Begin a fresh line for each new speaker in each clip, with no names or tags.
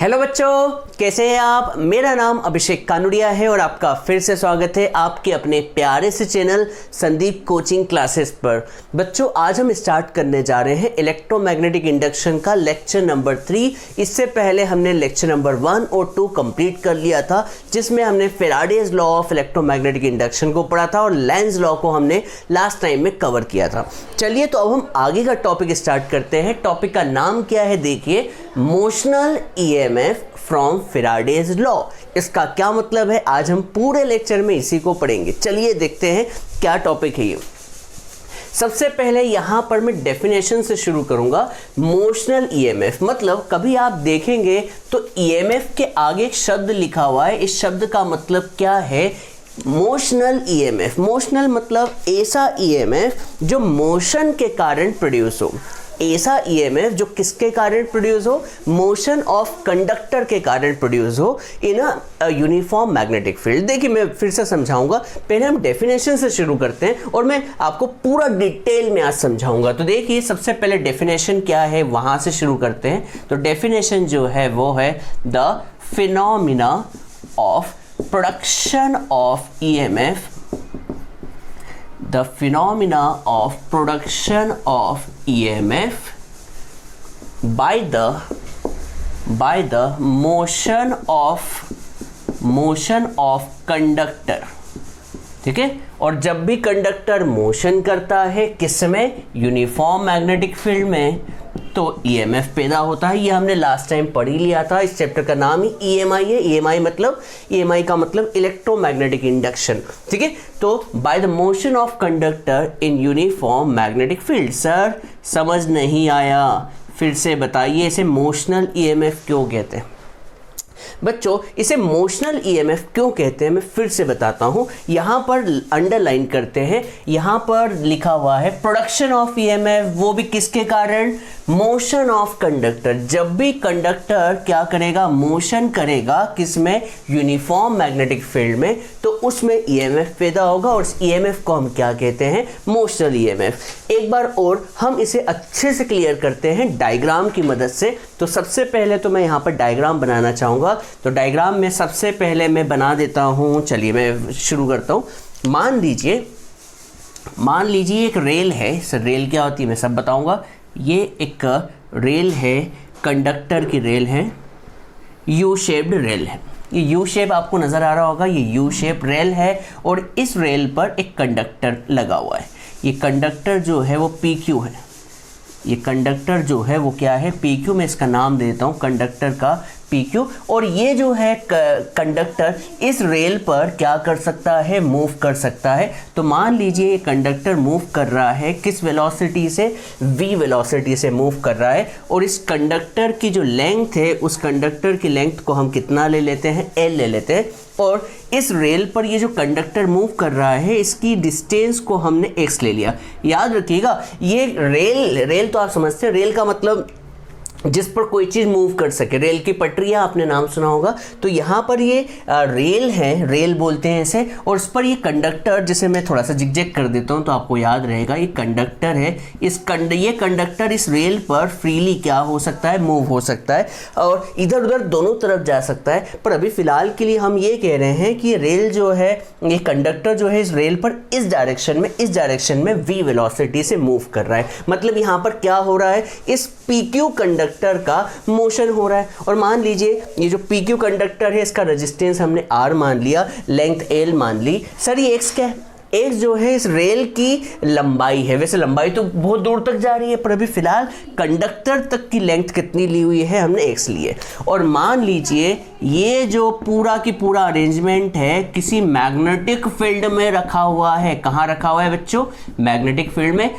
Hello बच्चों, कैसे हैं आप। मेरा नाम अभिषेक कानुड़िया है और आपका फिर से स्वागत है आपके अपने प्यारे से चैनल संदीप कोचिंग क्लासेस पर। बच्चों, आज हम स्टार्ट करने जा रहे हैं इलेक्ट्रोमैग्नेटिक इंडक्शन का लेक्चर नंबर 3। इससे पहले हमने लेक्चर नंबर 1 और 2 कंप्लीट कर लिया था, जिसमें हमने Faraday's law of electromagnetic induction को पढ़ा था और लेंज लॉ को हमने लास्ट टाइम में कवर किया था। चलिए तो अब हम आगे का टॉपिक स्टार्ट करते हैं। टॉपिक का नाम क्या है, देखिए, motional EMF from Faraday's law. इसका क्या मतलब है, आज हम पूरे लेक्चर में इसी को पढ़ेंगे। चलिए देखते हैं क्या टॉपिक है ये। सबसे पहले यहां पर मैं डेफिनेशन से शुरू करूंगा। मोशनल ईएमएफ मतलब, कभी आप देखेंगे तो ईएमएफ के आगे एक शब्द लिखा हुआ है। इस शब्द का मतलब क्या है, मोशनल ईएमएफ। मोशनल मतलब ऐसा ईएमएफ जो मोशन के कारण प्रोड्यूस हो। ऐसा ईएमएफ जो किसके कारण प्रोड्यूस हो, मोशन ऑफ कंडक्टर के कारण प्रोड्यूस हो इन अ यूनिफॉर्म मैग्नेटिक फील्ड। देखिए, मैं फिर से समझाऊंगा। पहले हम डेफिनेशन से शुरू करते हैं और मैं आपको पूरा डिटेल में आज समझाऊंगा। तो देखिए, सबसे पहले डेफिनेशन क्या है वहां से शुरू करते हैं। तो डेफिनेशन जो है वो है the phenomena of production of EMF, the phenomena of production of EMF by the motion of conductor। ठीक है, और जब भी कंडक्टर मोशन करता है किसमें, यूनिफॉर्म मैग्नेटिक फील्ड में, तो ईएमएफ पैदा होता है। ये हमने लास्ट टाइम पढ़ ही लिया था। इस चैप्टर का नाम ही ईएमआई है। ईएमआई का मतलब इलेक्ट्रोमैग्नेटिक इंडक्शन। ठीक है, तो by the motion of conductor in uniform magnetic field. Sir समझ नहीं आया, फिर से बताइए, इसे मोशनल ईएमएफ क्यों कहते हैं। बच्चों, इसे मोशनल ईएमएफ क्यों कहते हैं मैं फिर से बताता हूं। यहां पर अंडरलाइन करते हैं, यहां पर लिखा हुआ है प्रोडक्शन ऑफ ईएमएफ, वो भी किसके कारण, मोशन ऑफ कंडक्टर। जब भी कंडक्टर क्या करेगा, मोशन करेगा किसमें, यूनिफॉर्म मैग्नेटिक फील्ड में, तो उसमें ईएमएफ पैदा होगा और इस ईएमएफ को हम क्या कहते हैं, मोशनल ईएमएफ। एक बार और हम इसे अच्छे से क्लियर करते हैं डायग्राम की मदद से। तो सबसे पहले तो मैं यहाँ पर डायग्राम बनाना चाहूँगा। तो डायग्राम में सबसे पहले मैं बना देता हूँ। चलिए मैं शुरू करता हूँ। मान लीजिए एक रेल है। इस रेल क्या होती है मैं सब बताऊँगा। ये एक रेल है, कंडक्टर की रेल है, यू शेप्ड रेल है। ये यू शेप आपको नज़र आ रहा होगा, ये यू शेप रेल है और इस रेल पर एक कंडक्टर लगा हुआ है। ये कंडक्टर जो है वो पी क्यू है। ये कंडक्टर जो है वो क्या है, पी क्यू। मैं इसका नाम देता हूँ कंडक्टर का पी क्यू। और ये जो है कंडक्टर इस रेल पर क्या कर सकता है, मूव कर सकता है। तो मान लीजिए ये कंडक्टर मूव कर रहा है किस वेलोसिटी से, v वेलोसिटी से मूव कर रहा है। और इस कंडक्टर की जो लेंथ है, उस कंडक्टर की लेंथ को हम कितना ले लेते हैं, l ले लेते हैं। और इस रेल पर ये जो कंडक्टर मूव कर रहा है, इसकी डिस्टेंस को हमने x ले लिया। याद रखिएगा, ये रेल तो आप समझते हैं, रेल का मतलब जिस पर कोई चीज़ मूव कर सके। रेल की पटरियाँ आपने नाम सुना होगा। तो यहाँ पर ये रेल है, रेल बोलते हैं इसे, और इस पर ये कंडक्टर, जिसे मैं थोड़ा सा जिगजैग कर देता हूँ तो आपको याद रहेगा, ये कंडक्टर है। ये कंडक्टर इस रेल पर फ्रीली क्या हो सकता है, मूव हो सकता है और इधर उधर दोनों तरफ जा सकता है। पर अभी फ़िलहाल के लिए हम ये कह रहे हैं कि रेल जो है, ये कंडक्टर जो है इस रेल पर इस डायरेक्शन में v वेलोसिटी से मूव कर रहा है। मतलब यहाँ पर क्या हो रहा है, इस PQ कंडक्टर का मोशन हो रहा है। और मान लीजिए ये जो PQ कंडक्टर है, इसका रेजिस्टेंस हमने R मान लिया, लेंथ L मान ली। सर ये X क्या है, X जो है इस रेल की लंबाई है। वैसे लंबाई तो बहुत दूर तक जा रही है, पर अभी फिलहाल कंडक्टर तक की लेंथ कितनी ली हुई है, हमने X ली है। और मान लीजिए ये जो पूरा की पूरा अरेंजमेंट है किसी मैग्नेटिक फील्ड में रखा हुआ है। कहाँ रखा हुआ है बच्चों, मैग्नेटिक फील्ड में।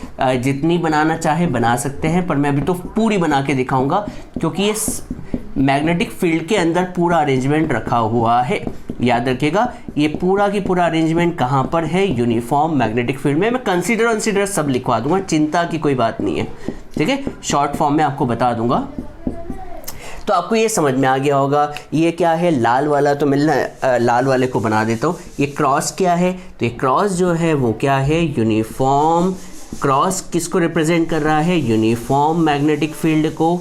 जितनी बनाना चाहे बना सकते हैं, पर मैं अभी तो पूरी बना के दिखाऊंगा क्योंकि ये मैग्नेटिक फील्ड के अंदर पूरा अरेंजमेंट रखा हुआ है। याद रखिएगा, ये पूरा की पूरा अरेंजमेंट कहाँ पर है, यूनिफॉर्म मैग्नेटिक फील्ड में। मैं कंसीडर सब लिखवा दूंगा, चिंता की कोई बात नहीं है। ठीक है, शॉर्ट फॉर्म में आपको बता दूंगा। तो आपको ये समझ में आ गया होगा। ये क्या है, लाल वाला तो मिलना, लाल वाले को बना देता हूँ। ये क्रॉस क्या है, तो ये क्रॉस जो है वो क्या है, यूनिफॉर्म। क्रॉस किसको रिप्रेजेंट कर रहा है, यूनिफॉर्म मैग्नेटिक फील्ड को।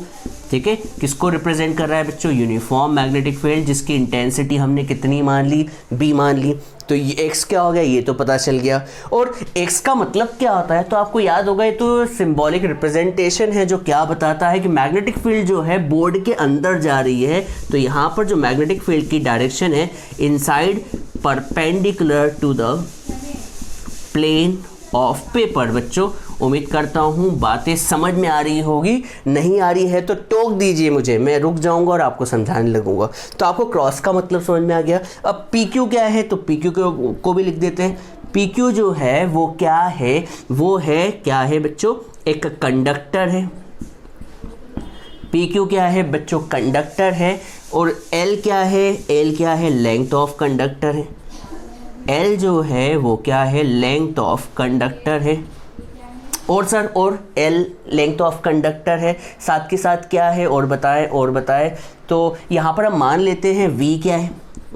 ठीक है, किसको रिप्रेजेंट कर रहा है बच्चों, यूनिफॉर्म मैग्नेटिक फील्ड, जिसकी इंटेंसिटी हमने कितनी मान ली, बी मान ली। तो ये एक्स क्या हो गया, ये तो पता चल गया। और एक्स का मतलब क्या होता है, तो आपको याद होगा, ये तो सिंबॉलिक रिप्रेजेंटेशन है जो क्या बताता है कि मैग्नेटिक फील्ड जो है बोर्ड के अंदर जा रही है। तो यहाँ पर जो मैग्नेटिक फील्ड की डायरेक्शन है inside perpendicular to the plane of paper. बच्चों उम्मीद करता हूँ बातें समझ में आ रही होगी, नहीं आ रही है तो टोक दीजिए मुझे, मैं रुक जाऊंगा और आपको समझाने लगूंगा। तो आपको क्रॉस का मतलब समझ में आ गया। अब पी क्यू क्या है, तो पी क्यू को भी लिख देते हैं। पी क्यू जो है वो क्या है, वो है क्या है बच्चों, एक कंडक्टर है। पी क्यू क्या है बच्चों, कंडक्टर है। और एल क्या है, एल क्या है, लेंथ ऑफ कंडक्टर है। एल जो है वो क्या है, लेंथ ऑफ कंडक्टर है। और सर, और एल लेंथ ऑफ कंडक्टर है, साथ के साथ क्या है, और बताएं। तो यहाँ पर हम मान लेते हैं v क्या है,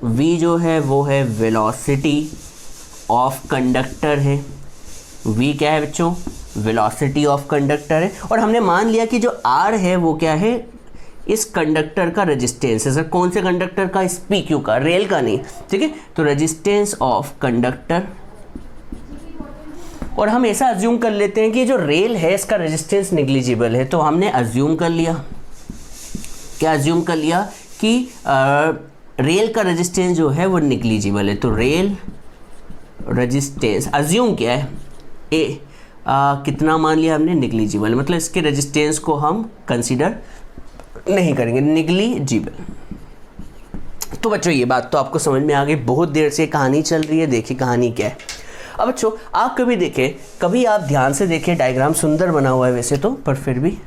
v जो है वो है वेलोसिटी ऑफ कंडक्टर है। v क्या है बच्चों, वेलोसिटी ऑफ कंडक्टर है। और हमने मान लिया कि जो r है वो क्या है, इस कंडक्टर का रेजिस्टेंस है। सर कौन से कंडक्टर का, इस पी क्यू का, रेल का नहीं, ठीक है। तो रेजिस्टेंस ऑफ कंडक्टर, और हम ऐसा अज्यूम कर लेते हैं कि जो रेल है इसका रेजिस्टेंस निग्लिजिबल है। तो हमने अज्यूम कर लिया, क्या अज्यूम कर लिया कि रेल का रेजिस्टेंस जो है वो निग्लिजिबल है। तो रेल रेजिस्टेंस अज्यूम क्या है, कितना मान लिया हमने, निग्लिजिबल, मतलब इसके रेजिस्टेंस को हम कंसीडर नहीं करेंगे, निग्लिजिबल। तो बच्चों ये बात तो आपको समझ में आ गई, बहुत देर से कहानी चल रही है, देखिए कहानी क्या है। अब बच्चों आप कभी देखें, कभी आप ध्यान से देखें, डायग्राम सुंदर बना हुआ है वैसे तो, पर फिर भी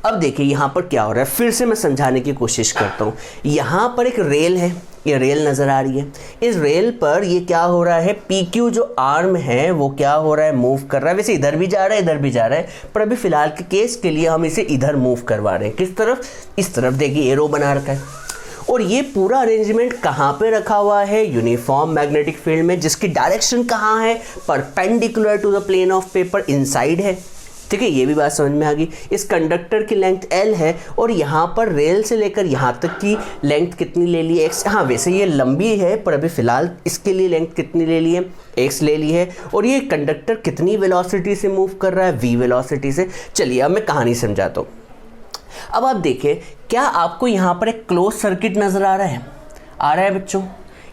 अब देखिए यहाँ पर क्या हो रहा है, फिर से मैं समझाने की कोशिश करता हूँ। यहाँ पर एक रेल है, ये रेल नज़र आ रही है। इस रेल पर ये क्या हो रहा है, पी क्यू जो आर्म है वो क्या हो रहा है, मूव कर रहा है। वैसे इधर भी जा रहा है, इधर भी जा रहा है, पर अभी फिलहाल के केस के लिए हम इसे इधर मूव करवा रहे हैं। किस तरफ, इस तरफ। देखिए एरो बना रखा है। और ये पूरा अरेंजमेंट कहाँ पे रखा हुआ है, यूनिफॉर्म मैग्नेटिक फील्ड में, जिसकी डायरेक्शन कहाँ है, perpendicular to the plane of paper, inside है। ठीक है, ये भी बात समझ में आ गई। इस कंडक्टर की लेंथ L है और यहाँ पर रेल से लेकर यहाँ तक की लेंथ कितनी ले ली है, x। हाँ वैसे ये लंबी है पर अभी फ़िलहाल इसके लिए लेंथ कितनी ले ली है, x ले ली है। और ये कंडक्टर कितनी वेलोसिटी से मूव कर रहा है, v वेलोसिटी से। चलिए अब मैं कहानी समझाता हूँ। अब आप देखें, क्या आपको यहाँ पर एक क्लोज सर्किट नज़र आ रहा है बच्चों।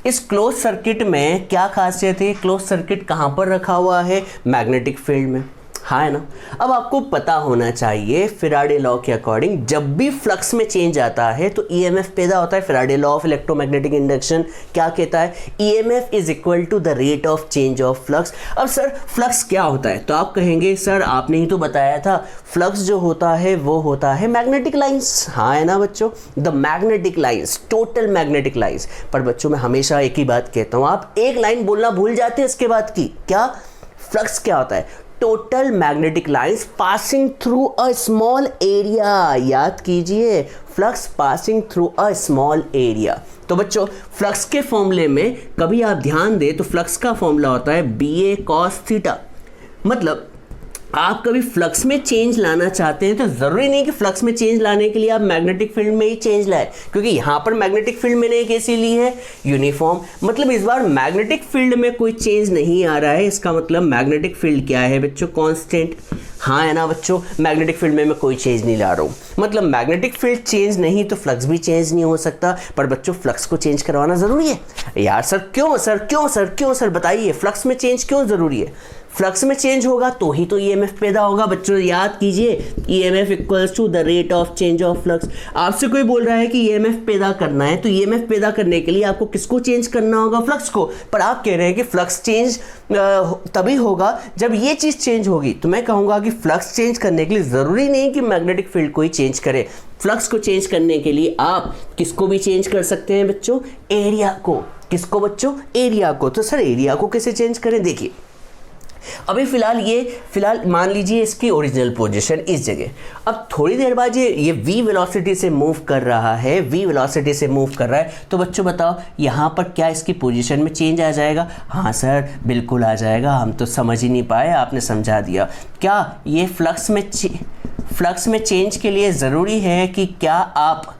इस क्लोज सर्किट में क्या खासियत है, क्लोज सर्किट कहाँ पर रखा हुआ है, मैग्नेटिक फील्ड में, हाँ है ना। अब आपको पता होना चाहिए फैराडे लॉ के अकॉर्डिंग जब भी फ्लक्स में चेंज आता है तो ईएमएफ पैदा होता है। Faraday law of electromagnetic induction क्या कहता है, EMF is equal to the rate of change of flux. अब सर फ्लक्स क्या होता है, तो आप कहेंगे सर आपने ही तो बताया था फ्लक्स जो होता है वो होता है मैग्नेटिक लाइंस, हाँ है ना बच्चों, the magnetic lines, total magnetic lines. पर बच्चों मैं हमेशा एक ही बात कहता हूँ, आप एक लाइन बोलना भूल जाते हैं इसके बाद की, क्या फ्लक्स क्या होता है, total magnetic lines passing through a small area. याद कीजिए, flux passing through a small area. तो बच्चों फ्लक्स के फॉर्मूले में कभी आप ध्यान दें तो फ्लक्स का फॉर्मूला होता है BA cos थीटा। मतलब आप कभी फ्लक्स में चेंज लाना चाहते हैं तो ज़रूरी नहीं कि फ्लक्स में चेंज लाने के लिए आप मैग्नेटिक फील्ड में ही चेंज लाए, क्योंकि यहाँ पर मैग्नेटिक फील्ड मैंने कैसी ली है, यूनिफॉर्म। मतलब इस बार मैग्नेटिक फील्ड में कोई चेंज नहीं आ रहा है, इसका मतलब मैग्नेटिक फील्ड क्या है बच्चों, कांस्टेंट, हाँ है ना बच्चों। मैग्नेटिक फील्ड में मैं कोई चेंज नहीं ला रहा हूँ, मतलब मैग्नेटिक फील्ड चेंज नहीं तो फ्लक्स भी चेंज नहीं हो सकता। पर बच्चों फ्लक्स को चेंज करवाना ज़रूरी है यार। सर क्यों सर, क्यों सर, क्यों सर, बताइए फ्लक्स में चेंज क्यों ज़रूरी है। फ्लक्स में चेंज होगा तो ही तो ईएमएफ पैदा होगा। बच्चों याद कीजिए, EMF equals to the rate of change of flux. आपसे कोई बोल रहा है कि ईएमएफ पैदा करना है तो ईएमएफ पैदा करने के लिए आपको किसको चेंज करना होगा, फ्लक्स को। पर आप कह रहे हैं कि फ्लक्स चेंज तभी होगा जब ये चीज़ चेंज होगी। तो मैं कहूँगा कि फ्लक्स चेंज करने के लिए ज़रूरी नहीं कि मैग्नेटिक फील्ड को ही चेंज करे। फ्लक्स को चेंज करने के लिए आप किसको भी चेंज कर सकते हैं बच्चों, एरिया को। किसको बच्चों, एरिया को। तो सर एरिया को कैसे चेंज करें, देखिए अभी फिलहाल मान लीजिए इसकी ओरिजिनल पोजीशन इस जगह। अब थोड़ी देर बाद ये v वेलोसिटी से मूव कर रहा है, v वेलोसिटी से मूव कर रहा है। तो बच्चों बताओ यहाँ पर क्या इसकी पोजीशन में चेंज आ जाएगा, हाँ सर बिल्कुल आ जाएगा। हम तो समझ ही नहीं पाए, आपने समझा दिया। क्या ये फ्लक्स फ्लक्स में चेंज के लिए ज़रूरी है कि क्या आप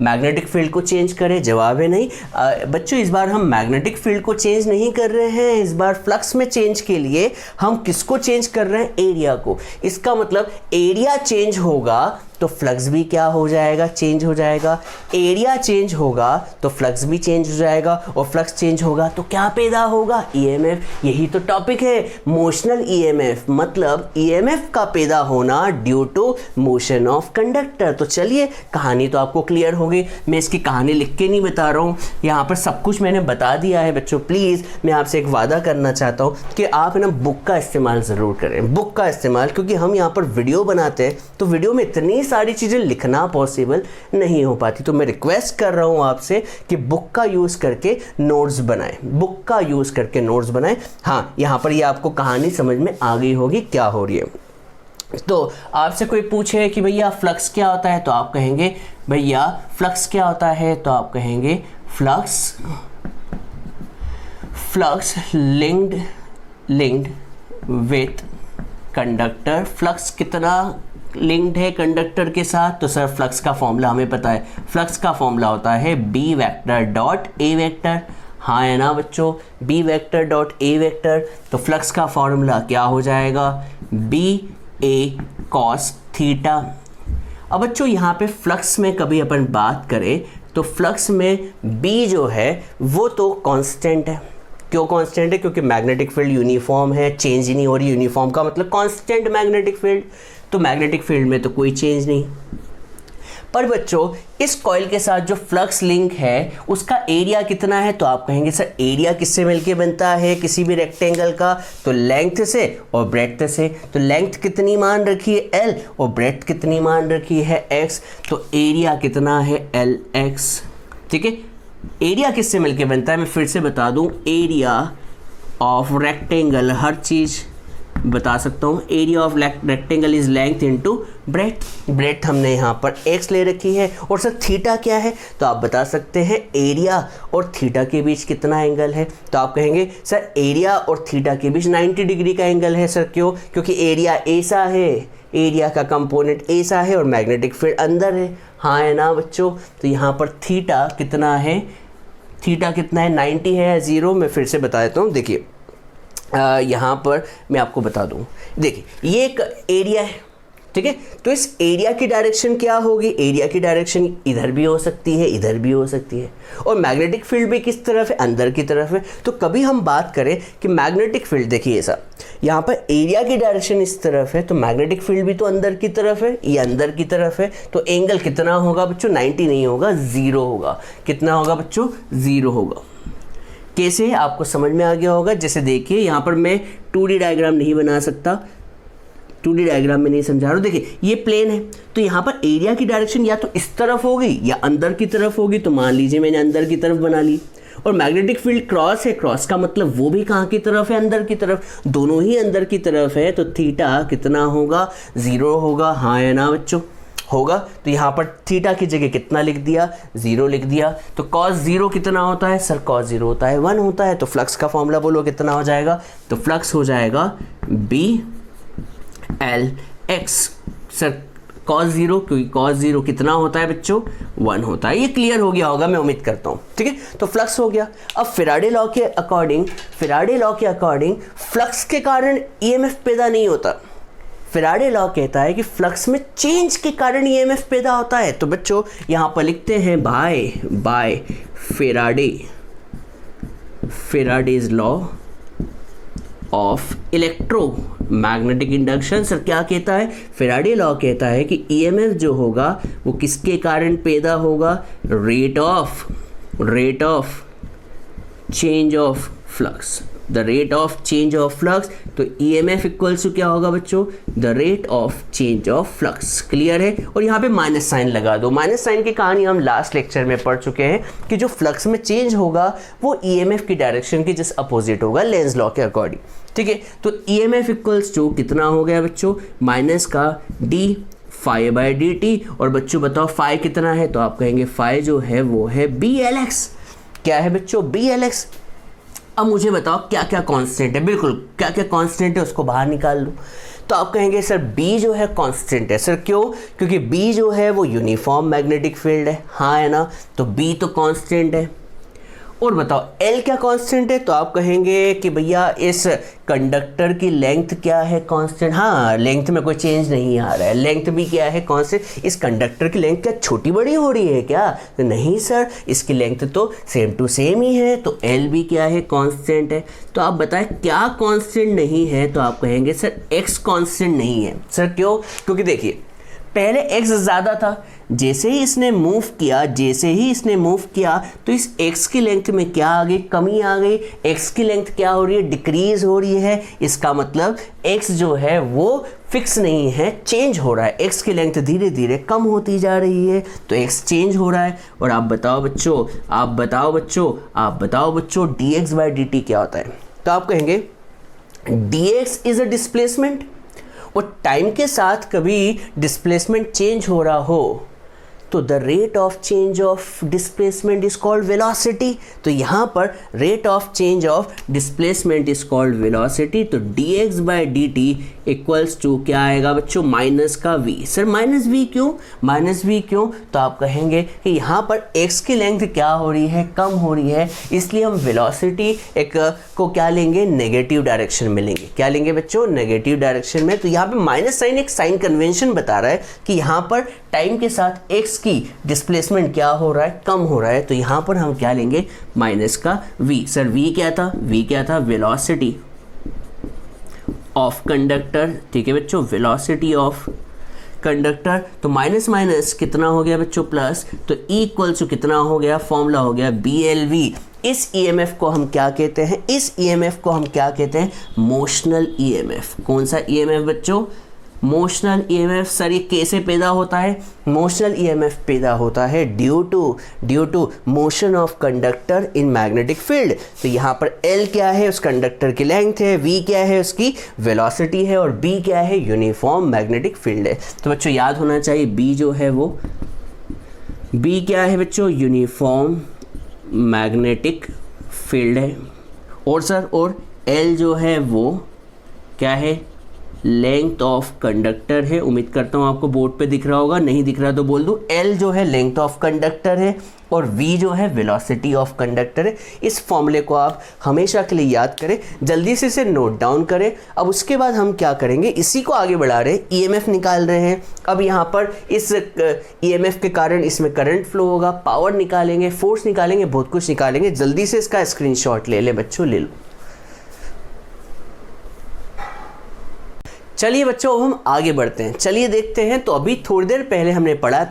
मैग्नेटिक फील्ड को चेंज करें? जवाब है नहीं। बच्चों इस बार हम मैग्नेटिक फील्ड को चेंज नहीं कर रहे हैं, इस बार फ्लक्स में चेंज के लिए हम किसको चेंज कर रहे हैं? एरिया को। इसका मतलब एरिया चेंज होगा तो फ्लक्स भी क्या हो जाएगा? चेंज हो जाएगा। एरिया चेंज होगा तो फ्लक्स भी चेंज हो जाएगा, और फ्लक्स चेंज होगा तो क्या पैदा होगा? ईएमएफ। यही तो टॉपिक है, मोशनल ईएमएफ, मतलब ईएमएफ का पैदा होना due to motion of conductor. तो चलिए, कहानी तो आपको क्लियर होगी। मैं इसकी कहानी लिख के नहीं बता रहा हूँ, यहाँ पर सब कुछ मैंने बता दिया है। बच्चों प्लीज़ मैं आपसे एक वादा करना चाहता हूँ कि आप ना बुक का इस्तेमाल ज़रूर करें, बुक का इस्तेमाल, क्योंकि हम यहाँ पर वीडियो बनाते हैं तो वीडियो में इतनी सारी चीज़ें लिखना पॉसिबल नहीं हो पाती। तो मैं रिक्वेस्ट कर रहा हूँ आपसे कि बुक का यूज़ करके नोट्स बनाएं, बुक का यूज़ करके नोट्स बनाएं। हाँ, यहाँ पर ये आपको कहानी समझ में आ गई होगी क्या हो रही है। तो आपसे कोई पूछे कि भैया फ्लक्स क्या होता है, तो आप कहेंगे भैया फ्लक्स क्या होता है, तो आप कहेंगे flux linked with conductor. Flux कितना लिंक्ड है कंडक्टर के साथ? तो सर फ्लक्स का फॉर्मूला हमें पता है, फ्लक्स का फॉर्मूला होता है B vector dot A vector. हाँ है ना बच्चों, B vector dot A vector. तो फ्लक्स का फॉर्मूला क्या हो जाएगा? B A cos theta. अब बच्चों यहाँ पे फ्लक्स में कभी अपन बात करें तो फ्लक्स में बी जो है वो तो कांस्टेंट है। क्यों कांस्टेंट है? क्योंकि मैग्नेटिक फील्ड यूनिफॉर्म है, चेंज ही नहीं हो रही। यूनिफॉर्म का मतलब कांस्टेंट मैग्नेटिक फील्ड, तो मैग्नेटिक फील्ड में तो कोई चेंज नहीं। पर बच्चों इस कॉइल के साथ जो फ्लक्स लिंक है उसका एरिया कितना है? तो आप कहेंगे सर एरिया किससे मिलके बनता है किसी भी रेक्टेंगल का? तो लेंथ से और ब्रेड्थ से। तो लेंथ कितनी मान रखी है? L, और ब्रेड्थ कितनी मान रखी है? X। तो एरिया कितना है? LX। ठीक है, एरिया किससे मिलके बनता है? मैं फिर से बता दूं, एरिया ऑफ रेक्टेंगल, हर चीज़ बता सकता हूँ। Area of rectangle is length into breadth. Breadth हमने यहाँ पर x ले रखी है। और सर थीटा क्या है? तो आप बता सकते हैं एरिया और थीटा के बीच कितना एंगल है? तो आप कहेंगे सर एरिया और थीटा के बीच 90 डिग्री का एंगल है। सर क्यों? क्योंकि एरिया ऐसा है, एरिया का कंपोनेंट ऐसा है और मैग्नेटिक फील्ड अंदर है। हाँ है ना बच्चों? तो यहाँ पर थीटा कितना है? थीटा कितना है? 90 है या 0? मैं फिर से बता देता हूँ। देखिए यहाँ पर मैं आपको बता दूँ, देखिए ये एक एरिया है, ठीक है। तो इस एरिया की डायरेक्शन क्या होगी? एरिया की डायरेक्शन इधर भी हो सकती है, इधर भी हो सकती है। और मैग्नेटिक फील्ड भी किस तरफ है? अंदर की तरफ है। तो कभी हम बात करें कि मैग्नेटिक फील्ड, देखिए ऐसा यहाँ पर एरिया की डायरेक्शन इस तरफ है तो मैग्नेटिक फील्ड भी तो अंदर की तरफ है, ये अंदर की तरफ है। तो एंगल कितना होगा बच्चों? 90 नहीं होगा, 0 होगा। कितना होगा बच्चों? 0 होगा। कैसे? आपको समझ में आ गया होगा। जैसे देखिए यहाँ पर मैं 2D डायग्राम नहीं बना सकता, 2D डायग्राम में नहीं समझा रहा हूँ। देखिए ये प्लेन है तो यहाँ पर एरिया की डायरेक्शन या तो इस तरफ होगी या अंदर की तरफ होगी। तो मान लीजिए मैंने अंदर की तरफ बना ली। और मैग्नेटिक फील्ड क्रॉस है, क्रॉस का मतलब वो भी कहाँ की तरफ है? अंदर की तरफ। दोनों ही अंदर की तरफ है तो थीटा कितना होगा? 0 होगा। हाँ है ना बच्चों? होगा। तो यहाँ पर थीटा की जगह कितना लिख दिया? 0 लिख दिया। तो cos 0 कितना होता है? सर cos 0 होता है 1 होता है। तो फ्लक्स का फॉर्मूला बोलो कितना हो जाएगा? तो फ्लक्स हो जाएगा BLX। सर cos 0, क्योंकि cos 0 कितना होता है बच्चों? 1 होता है। ये क्लियर हो गया होगा मैं उम्मीद करता हूँ, ठीक है। तो फ्लक्स हो गया। अब फैराडे लॉ के अकॉर्डिंग फ्लक्स के कारण EMF पैदा नहीं होता। फैराडे लॉ कहता है कि फ्लक्स में चेंज के कारण ईएमएफ पैदा होता है। तो बच्चों यहाँ पर लिखते हैं by Faraday's law of electromagnetic induction. Sir क्या कहता है? फैराडे लॉ कहता है कि ईएमएफ जो होगा वो किसके कारण पैदा होगा? Rate of change of flux, the rate of change of flux. तो EMF इक्वल्स टू क्या होगा बच्चों? The rate of change of flux. Clear है? और यहाँ पे माइनस साइन लगा दो। माइनस साइन की कहानी हम लास्ट लेक्चर में पढ़ चुके हैं कि जो फ्लक्स में चेंज होगा वो EMF की डायरेक्शन के जस्ट अपोजिट होगा लेंज लॉ के अकॉर्डिंग, ठीक है। तो EMF इक्वल्स टू कितना हो गया बच्चों? माइनस का d phi बाय dt। और बच्चों बताओ phi कितना है? तो आप कहेंगे phi जो है वो है BLX। क्या है बच्चों? BLX। अब मुझे बताओ क्या क्या कांस्टेंट है? बिल्कुल क्या क्या कांस्टेंट है उसको बाहर निकाल लो। तो आप कहेंगे सर बी जो है कांस्टेंट है। सर क्यों? क्योंकि बी जो है वो यूनिफॉर्म मैग्नेटिक फील्ड है, हाँ है ना, तो बी तो कांस्टेंट है। और बताओ एल क्या कांस्टेंट है? तो आप कहेंगे कि भैया इस कंडक्टर की लेंथ क्या है कांस्टेंट। हाँ, लेंथ में कोई चेंज नहीं आ रहा है, लेंथ भी क्या है कांस्टेंट। इस कंडक्टर की लेंथ क्या छोटी बड़ी हो रही है क्या? तो नहीं सर, इसकी लेंथ तो सेम टू सेम ही है, तो एल भी क्या है कांस्टेंट है। तो आप बताएं क्या कांस्टेंट नहीं है? तो आप कहेंगे सर एक्स कांस्टेंट नहीं है। सर क्यों? क्योंकि देखिए पहले x ज़्यादा था, जैसे ही इसने मूव किया तो इस x की लेंथ में क्या आ गई? कमी आ गई। x की लेंथ क्या हो रही है? डिक्रीज हो रही है। इसका मतलब x जो है वो फिक्स नहीं है, चेंज हो रहा है। x की लेंथ धीरे धीरे कम होती जा रही है, तो x चेंज हो रहा है। और आप बताओ बच्चों dx/dt क्या होता है? तो आप कहेंगे dx इज अ डिस्प्लेसमेंट। और टाइम के साथ कभी डिस्प्लेसमेंट चेंज हो रहा हो तो the rate of change of displacement is called velocity. तो यहाँ पर rate of change of displacement is called velocity. तो dx/dt इक्वल्स टू क्या आएगा बच्चों? माइनस का v। सर माइनस v क्यों? तो आप कहेंगे कि यहाँ पर x की लेंथ क्या हो रही है? कम हो रही है, इसलिए हम वेलोसिटी को क्या लेंगे? नेगेटिव डायरेक्शन में लेंगे। क्या लेंगे बच्चों? नेगेटिव डायरेक्शन में। तो यहाँ पे माइनस साइन एक साइन कन्वेंशन बता रहा है कि यहाँ पर टाइम के साथ x की डिस्प्लेसमेंट क्या हो रहा है? कम हो रहा है। तो यहाँ पर हम क्या लेंगे? माइनस का v। सर v क्या था? Velocity of conductor. ठीक है बच्चों, वेलोसिटी ऑफ कंडक्टर। तो माइनस माइनस कितना हो गया बच्चों? प्लस। तो E इक्वल्स टू कितना हो गया? फॉर्मूला हो गया BLV। इस EMF को हम क्या कहते हैं? Motional EMF। कौन सा EMF बच्चों? Motional EMF। सर ये कैसे पैदा होता है? मोशनल EMF पैदा होता है due to motion of conductor in magnetic field. तो यहाँ पर L क्या है? उस कंडक्टर की लेंथ है, V क्या है? उसकी वेलोसिटी है, और B क्या है? यूनिफॉर्म मैग्नेटिक फील्ड है। तो बच्चों याद होना चाहिए B जो है वो B क्या है बच्चों? यूनिफॉर्म मैग्नेटिक फील्ड है। और सर L जो है वो क्या है? लेंथ ऑफ कंडक्टर है। उम्मीद करता हूँ आपको बोर्ड पे दिख रहा होगा, नहीं दिख रहा तो बोल दूँ। L जो है लेंथ ऑफ कंडक्टर है और V जो है वेलोसिटी ऑफ कंडक्टर है। इस फॉर्मूले को आप हमेशा के लिए याद करें, जल्दी से इसे नोट डाउन करें। अब उसके बाद हम क्या करेंगे? इसी को आगे बढ़ा रहे हैं, EMF निकाल रहे हैं। अब यहाँ पर इस EMF के कारण इसमें करंट फ्लो होगा, पावर निकालेंगे, फोर्स निकालेंगे, बहुत कुछ निकालेंगे। जल्दी से इसका स्क्रीनशॉट ले ले बच्चों, ले लो। चलिए बच्चों अब हम आगे बढ़ते हैं, चलिए देखते हैं। तो अभी थोड़ी देर पहले हमने पढ़ा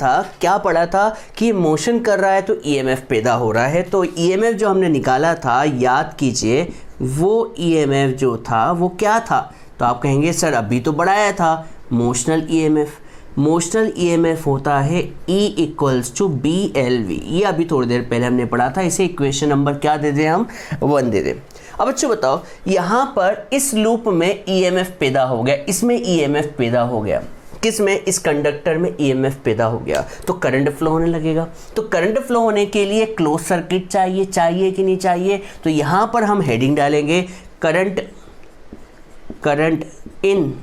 था कि मोशन कर रहा है तो EMF पैदा हो रहा है। तो EMF जो हमने निकाला था, याद कीजिए, वो EMF जो था वो क्या था? तो आप कहेंगे सर अभी तो बढ़ाया था, मोशनल EMF होता है E इक्वल्स टू BLV। ये अभी थोड़ी देर पहले हमने पढ़ा था। इसे इक्वेशन नंबर क्या दे दें? हम 1 दे दें। अब बच्चों बताओ, यहाँ पर इस लूप में EMF पैदा हो गया, इसमें EMF पैदा हो गया, किसमें? इस कंडक्टर में EMF पैदा हो गया, तो करंट फ्लो होने लगेगा। तो करंट फ्लो होने के लिए क्लोज सर्किट चाहिए कि नहीं चाहिए? तो यहाँ पर हम हेडिंग डालेंगे करंट इन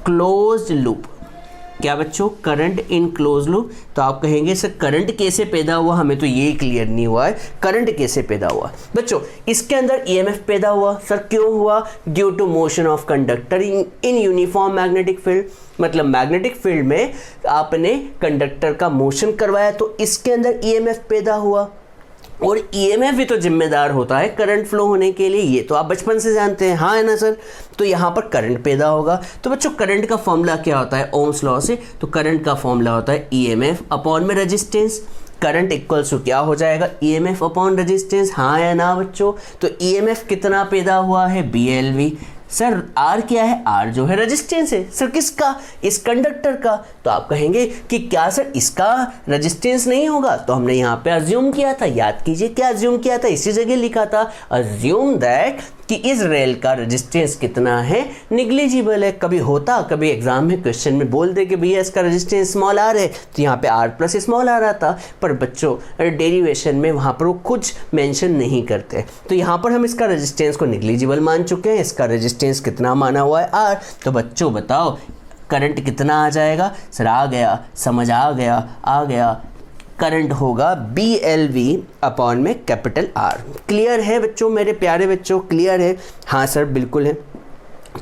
क्लोज्ड लूप। क्या बच्चों? Current in close loop. तो आप कहेंगे सर करंट कैसे पैदा हुआ? हमें तो ये क्लियर नहीं हुआ है, करंट कैसे पैदा हुआ? बच्चों इसके अंदर EMF पैदा हुआ। सर क्यों हुआ? Due to motion of conductor in uniform magnetic field. मतलब मैग्नेटिक फील्ड में आपने कंडक्टर का मोशन करवाया तो इसके अंदर EMF पैदा हुआ। और EMF भी तो जिम्मेदार होता है करंट फ्लो होने के लिए, ये तो आप बचपन से जानते हैं, हाँ है ना सर? तो यहाँ पर करंट पैदा होगा। तो बच्चों करंट का फॉर्मूला क्या होता है ओम्स लॉ से? तो करंट का फॉर्मूला होता है EMF अपॉन में रेजिस्टेंस। करंट इक्वल्स टू क्या हो जाएगा? EMF अपॉन रेजिस्टेंस, हाँ या ना बच्चों? तो EMF कितना पैदा हुआ है? BLV। सर R क्या है? R जो है रेजिस्टेंस है। सर किसका? इस कंडक्टर का। तो आप कहेंगे कि क्या सर इसका रेजिस्टेंस नहीं होगा? तो हमने यहाँ पे अज्यूम किया था, याद कीजिए क्या अज्यूम किया था, इसी जगह लिखा था, अज्यूम दैट कि इस रेल का रेजिस्टेंस कितना है, निग्लिजिबल है। कभी कभी एग्जाम में क्वेश्चन में बोल दे कि भैया इसका रेजिस्टेंस स्मॉल आर है, तो यहाँ पे आर प्लस स्मॉल आर आता, पर बच्चों डेरिवेशन में वहाँ पर वो कुछ मेंशन नहीं करते। तो यहाँ पर हम इसका रेजिस्टेंस को निग्लिजिबल मान चुके हैं, इसका रेजिस्टेंस कितना माना हुआ है आर। तो बच्चों बताओ करंट कितना आ जाएगा? सर आ गया, समझ आ गया। करंट होगा BLV अपॉन में कैपिटल R। क्लियर है बच्चों, मेरे प्यारे बच्चों, क्लियर है? हाँ सर बिल्कुल है।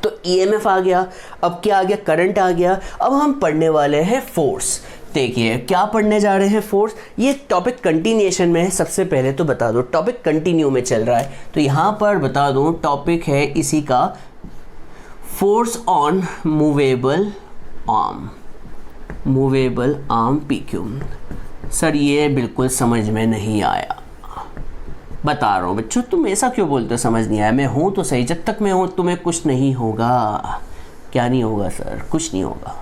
तो EMF आ गया, अब क्या आ गया? करंट आ गया। अब हम पढ़ने वाले हैं फोर्स। देखिए क्या पढ़ने जा रहे हैं? फोर्स। ये टॉपिक कंटिन्यूएशन में है। सबसे पहले तो बता दो टॉपिक कंटिन्यू में चल रहा है, तो यहाँ पर बता दूँ टॉपिक है इसी का force on movable arm PQ। Sir ये बिल्कुल समझ में नहीं आया, बता रहा हूँ बच्चों। तुम ऐसा क्यों बोलते हो समझ नहीं आया? मैं हूँ तो सही, जब तक मैं हूँ तुम्हें कुछ नहीं होगा। क्या नहीं होगा सर? कुछ नहीं होगा,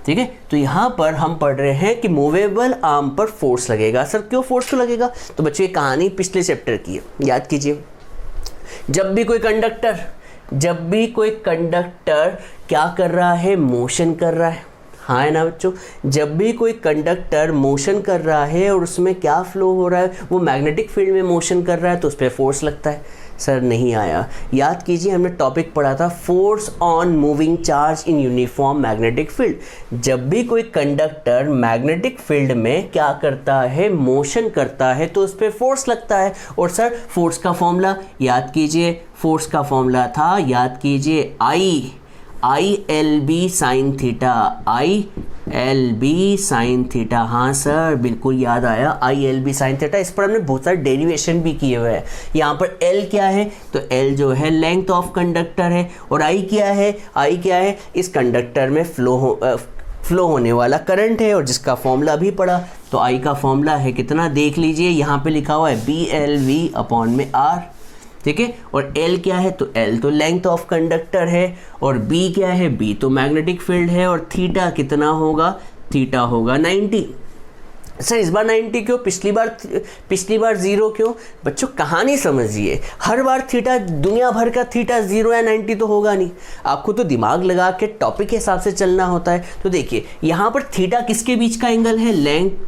ठीक है। तो यहाँ पर हम पढ़ रहे हैं कि मूवेबल आर्म पर फोर्स लगेगा। सर क्यों फोर्स तो लगेगा? तो बच्चों ये कहानी पिछले चैप्टर की है, याद कीजिए। जब भी कोई कंडक्टर क्या कर रहा है? मोशन कर रहा है, हाँ है ना बच्चों। जब भी कोई कंडक्टर मोशन कर रहा है और उसमें क्या फ्लो हो रहा है? वो मैग्नेटिक फील्ड में मोशन कर रहा है, तो उस पर फोर्स लगता है। सर नहीं आया, याद कीजिए हमने टॉपिक पढ़ा था force on moving charge in uniform magnetic field. जब भी कोई कंडक्टर मैग्नेटिक फील्ड में क्या करता है? मोशन करता है, तो उस पर फोर्स लगता है। और सर फोर्स का फॉर्मूला याद कीजिए, फोर्स का फॉर्मूला था, याद कीजिए, ILB साइन थीटा। हाँ सर बिल्कुल याद आया, ILB साइन थीटा। इस पर हमने बहुत सारे डेरिवेशन भी किए हुए हैं। यहाँ पर L क्या है? तो L जो है लेंथ ऑफ कंडक्टर है, और I क्या है? इस कंडक्टर में फ्लो होने वाला करंट है, और जिसका फॉर्मूला भी पढ़ा। तो I का फॉर्मूला है कितना? देख लीजिए, यहाँ पे लिखा हुआ है BLV अपॉन में R, ठीक है। और L क्या है? तो L तो लेंथ ऑफ कंडक्टर है, और B क्या है? B तो मैग्नेटिक फील्ड है, और थीटा कितना होगा? थीटा होगा 90। सर इस बार 90 क्यों? पिछली बार 0 क्यों? बच्चों कहानी समझिए, हर बार थीटा, दुनिया भर का थीटा 0 या 90 तो होगा नहीं। आपको तो दिमाग लगा के टॉपिक के हिसाब से चलना होता है। तो देखिए यहाँ पर थीटा किसके बीच का एंगल है?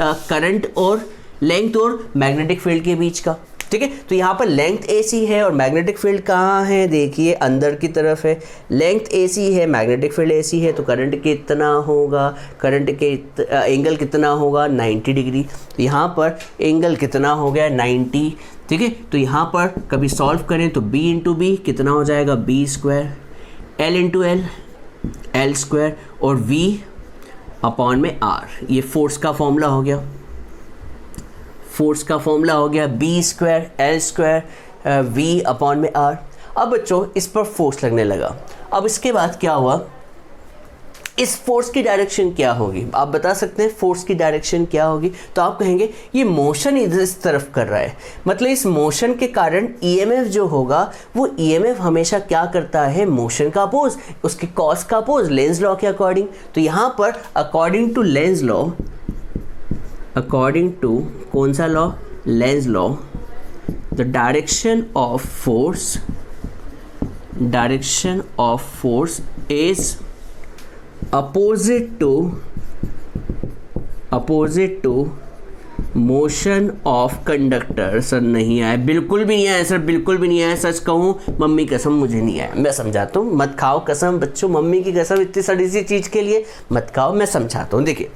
करंट और लेंथ और मैग्नेटिक फील्ड के बीच का, ठीक है। तो यहाँ पर लेंथ AC है और मैग्नेटिक फील्ड कहाँ है? देखिए अंदर की तरफ है। लेंथ AC है, मैग्नेटिक फील्ड AC है, तो करंट कितना होगा? करंट के एंगल कितना होगा? 90 डिग्री। तो यहाँ पर एंगल कितना हो गया? 90, ठीक है। तो यहाँ पर कभी सॉल्व करें तो B इंटू B कितना हो जाएगा? B square, L into L square, और V अपॉन में R। ये फोर्स का फॉर्मूला हो गया। B square L square V upon में R। अब बच्चों इस पर फोर्स लगने लगा। अब इसके बाद क्या हुआ? इस फोर्स की डायरेक्शन क्या होगी? आप बता सकते हैं फोर्स की डायरेक्शन क्या होगी? तो आप कहेंगे ये मोशन इस तरफ कर रहा है, मतलब इस मोशन के कारण EMF जो होगा वो EMF हमेशा क्या करता है? मोशन का अपोज, उसके कॉस का अपोज, लेंज लॉ के अकॉर्डिंग। तो यहाँ पर according to Lenz law, according to कौन सा लॉ? Lenz law, the direction of force is opposite to motion of conductor. Sir नहीं आया, बिल्कुल भी नहीं आया सर, बिल्कुल भी नहीं आया। सच कहूँ मम्मी कसम मुझे नहीं आया। मैं समझाता हूँ, मत खाओ कसम बच्चों, मम्मी की कसम इतनी सड़ी सी चीज़ के लिए मत खाओ। मैं समझाता हूँ। देखिए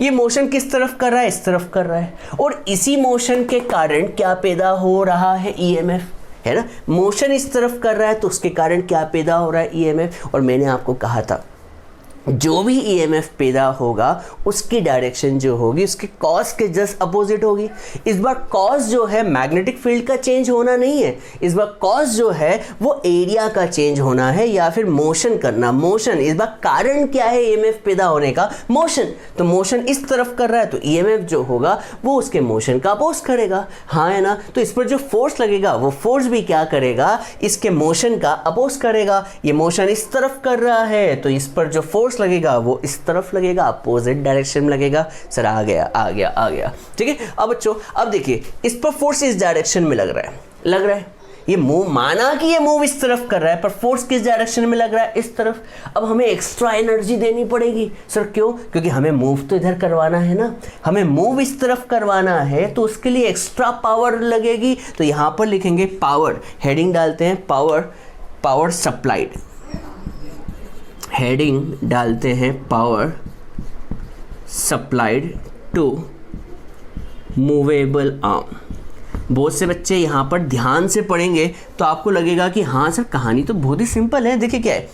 ये मोशन किस तरफ कर रहा है? इस तरफ कर रहा है, और इसी मोशन के कारण क्या पैदा हो रहा है? EMF, है ना। मोशन इस तरफ कर रहा है तो उसके कारण क्या पैदा हो रहा है? EMF। और मैंने आपको कहा था जो भी EMF पैदा होगा उसकी डायरेक्शन जो होगी उसके कॉस के जस्ट अपोजिट होगी। इस बार कॉस जो है मैग्नेटिक फील्ड का चेंज होना नहीं है, इस बार कॉस जो है वो एरिया का चेंज होना है या फिर मोशन करना। मोशन, इस बार कारण क्या है EMF पैदा होने का? मोशन। तो मोशन इस तरफ कर रहा है तो EMF जो होगा वो उसके मोशन का अपोज करेगा, हाँ है ना। तो इस पर जो फोर्स लगेगा वो फोर्स भी क्या करेगा? इसके मोशन का अपोज करेगा। ये मोशन इस तरफ कर रहा है तो इस पर जो फोर्स लगेगा वो इस तरफ लगेगा, अपोजिट डायरेक्शन में लगेगा। सर आ गया, ठीक है। अब बच्चों अब देखिए इस पर फोर्स इस डायरेक्शन में लग रहा है, ये मूव, माना कि ये मूव इस तरफ कर रहा है, पर फोर्स किस डायरेक्शन में लग रहा है, इस तरफ। अब हमें एक्स्ट्रा एनर्जी देनी पड़ेगी। सर क्यों? क्योंकि हमें मूव तो इधर करवाना है ना, हमें मूव इस तरफ करवाना है, तो उसके लिए एक्स्ट्रा पावर लगेगी। तो यहाँ पर लिखेंगे पावर, हेडिंग डालते हैं पावर, पावर सप्लाइड, हेडिंग डालते हैं power supplied to movable arm. बहुत से बच्चे यहाँ पर ध्यान से पढ़ेंगे तो आपको लगेगा कि हाँ सर कहानी तो बहुत ही सिंपल है। देखिए क्या है,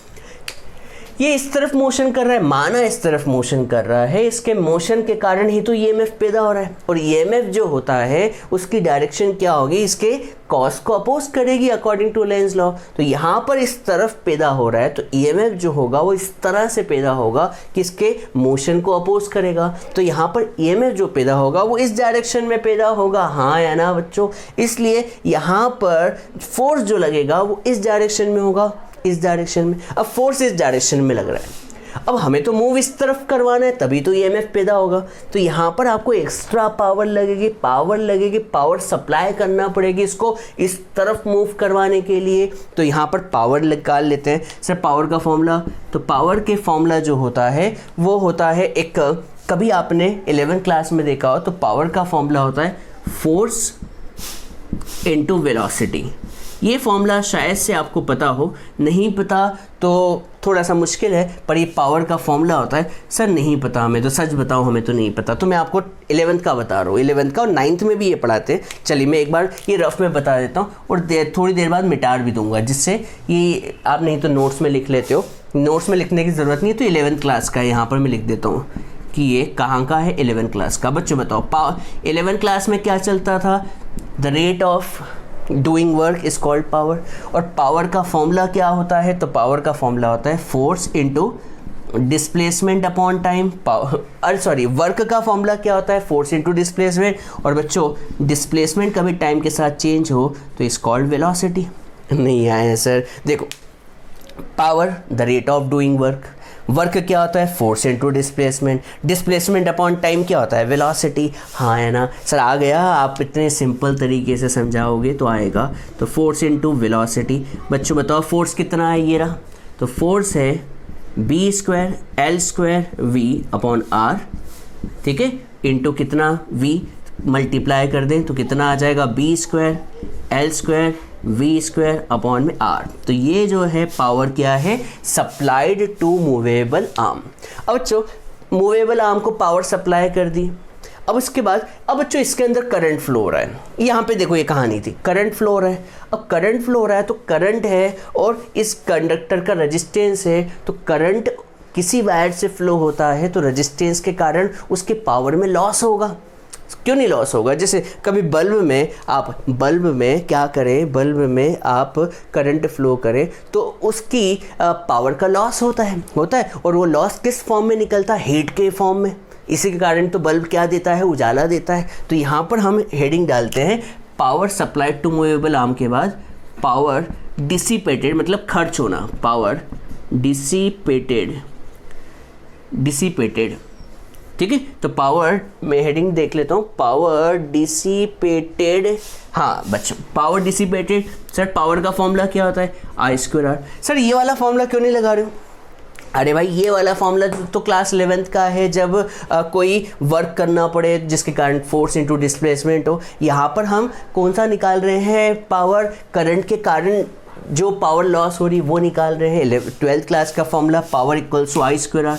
ये इस तरफ मोशन कर रहा है, माना इस तरफ मोशन कर रहा है, इसके मोशन के कारण ही तो ईएमएफ पैदा हो रहा है, और ईएमएफ जो होता है उसकी डायरेक्शन क्या होगी, इसके कॉस को अपोज करेगी अकॉर्डिंग टू लेंज लॉ। तो यहाँ पर इस तरफ पैदा हो रहा है, तो ईएमएफ जो होगा वो इस तरह से पैदा होगा कि इसके मोशन को अपोज करेगा। तो यहाँ पर ईएमएफ जो पैदा होगा वो इस डायरेक्शन में पैदा होगा, हाँ या ना बच्चों। इसलिए यहाँ पर फोर्स जो लगेगा वो इस डायरेक्शन में होगा, इस डायरेक्शन में। अब फोर्स इस डायरेक्शन में लग रहा है, अब हमें तो मूव इस तरफ करवाना है, तभी तो ईएमएफ पैदा होगा। तो यहाँ पर आपको एक्स्ट्रा पावर लगेगी, पावर सप्लाई करना पड़ेगी इसको इस तरफ मूव करवाने के लिए। तो यहाँ पर पावर निकाल लेते हैं। सर पावर का फॉर्मूला, तो पावर के फॉर्मूला जो होता है वो होता है एक, कभी आपने 11th क्लास में देखा हो तो पावर का फॉर्मूला होता है फोर्स इनटू वेलोसिटी। ये फॉर्मूला शायद से आपको पता हो, नहीं पता तो थोड़ा सा मुश्किल है, पर ये पावर का फॉर्मूला होता है। सर नहीं पता हमें, तो सच बताओ हमें तो नहीं पता, तो मैं आपको 11th का बता रहा हूँ, 11th का, और 9th में भी ये पढ़ाते हैं। चलिए मैं एक बार ये रफ में बता देता हूँ और थोड़ी देर बाद मिटा भी दूंगा, जिससे ये आप नहीं तो नोट्स में लिख लेते हो। नोट्स में लिखने की ज़रूरत नहीं है, तो 11th क्लास का यहाँ पर मैं लिख देता हूँ कि ये कहाँ का है, 11th क्लास का। बच्चों बताओ 11th क्लास में क्या चलता था, the rate of doing work is called power. और पावर का फॉर्मूला क्या होता है, तो पावर का फॉर्मूला होता है force into displacement upon time. Work का फॉर्मूला क्या होता है, फोर्स इनटू डिस्प्लेसमेंट। और बच्चों डिस्प्लेसमेंट कभी टाइम के साथ चेंज हो तो इज कॉल्ड वेलोसिटी। नहीं आया सर, देखो power the rate of doing work क्या होता है, force into displacement upon time क्या होता है, वेलोसिटी। हाँ है ना सर, आ गया। आप इतने सिंपल तरीके से समझाओगे तो आएगा। तो फोर्स इनटू वेलोसिटी। बच्चों बताओ फोर्स कितना है, ये रहा। तो फोर्स है b² L² v upon r, ठीक है, इनटू कितना v, मल्टीप्लाई कर दें तो कितना आ जाएगा, b² L² v² अपॉन में r। तो ये जो है पावर क्या है, सप्लाइड टू मूवेबल आर्म। अब बच्चों मूवेबल आर्म को पावर सप्लाई कर दी। अब उसके बाद अब बच्चों इसके अंदर करंट फ्लो हो रहा है। यहाँ पे देखो ये कहानी थी, करंट फ्लो हो रहा है। अब करंट फ्लो हो रहा है तो करंट है और इस कंडक्टर का रेजिस्टेंस है, तो करंट किसी वायर से फ्लो होता है तो रेजिस्टेंस के कारण उसके पावर में लॉस होगा। क्यों नहीं लॉस होगा, जैसे कभी बल्ब में क्या करें, बल्ब में आप करंट फ्लो करें तो उसकी पावर का लॉस होता है, और वो लॉस किस फॉर्म में निकलता है, हीट के फॉर्म में। इसी के कारण तो बल्ब क्या देता है, उजाला देता है। तो यहाँ पर हम हेडिंग डालते हैं power supplied to movable arm के बाद पावर डिसिपेटेड, मतलब खर्च होना, पावर डिसिपेटेड, ठीक है। तो पावर में हेडिंग देख लेता हूँ, पावर डिसिपेटेड। हाँ बच्चों पावर डिसिपेटेड, सर पावर का फॉर्मूला क्या होता है, I²R। सर ये वाला फॉर्मूला क्यों नहीं लगा रहे हो, अरे भाई ये वाला फॉर्मूला तो क्लास 11th का है, जब कोई वर्क करना पड़े जिसके कारण फोर्स इनटू डिस्प्लेसमेंट हो। यहाँ पर हम कौन सा निकाल रहे हैं, पावर, करंट के कारण जो पावर लॉस हो रही वो निकाल रहे हैं। 12th क्लास का formula power equals to I²R।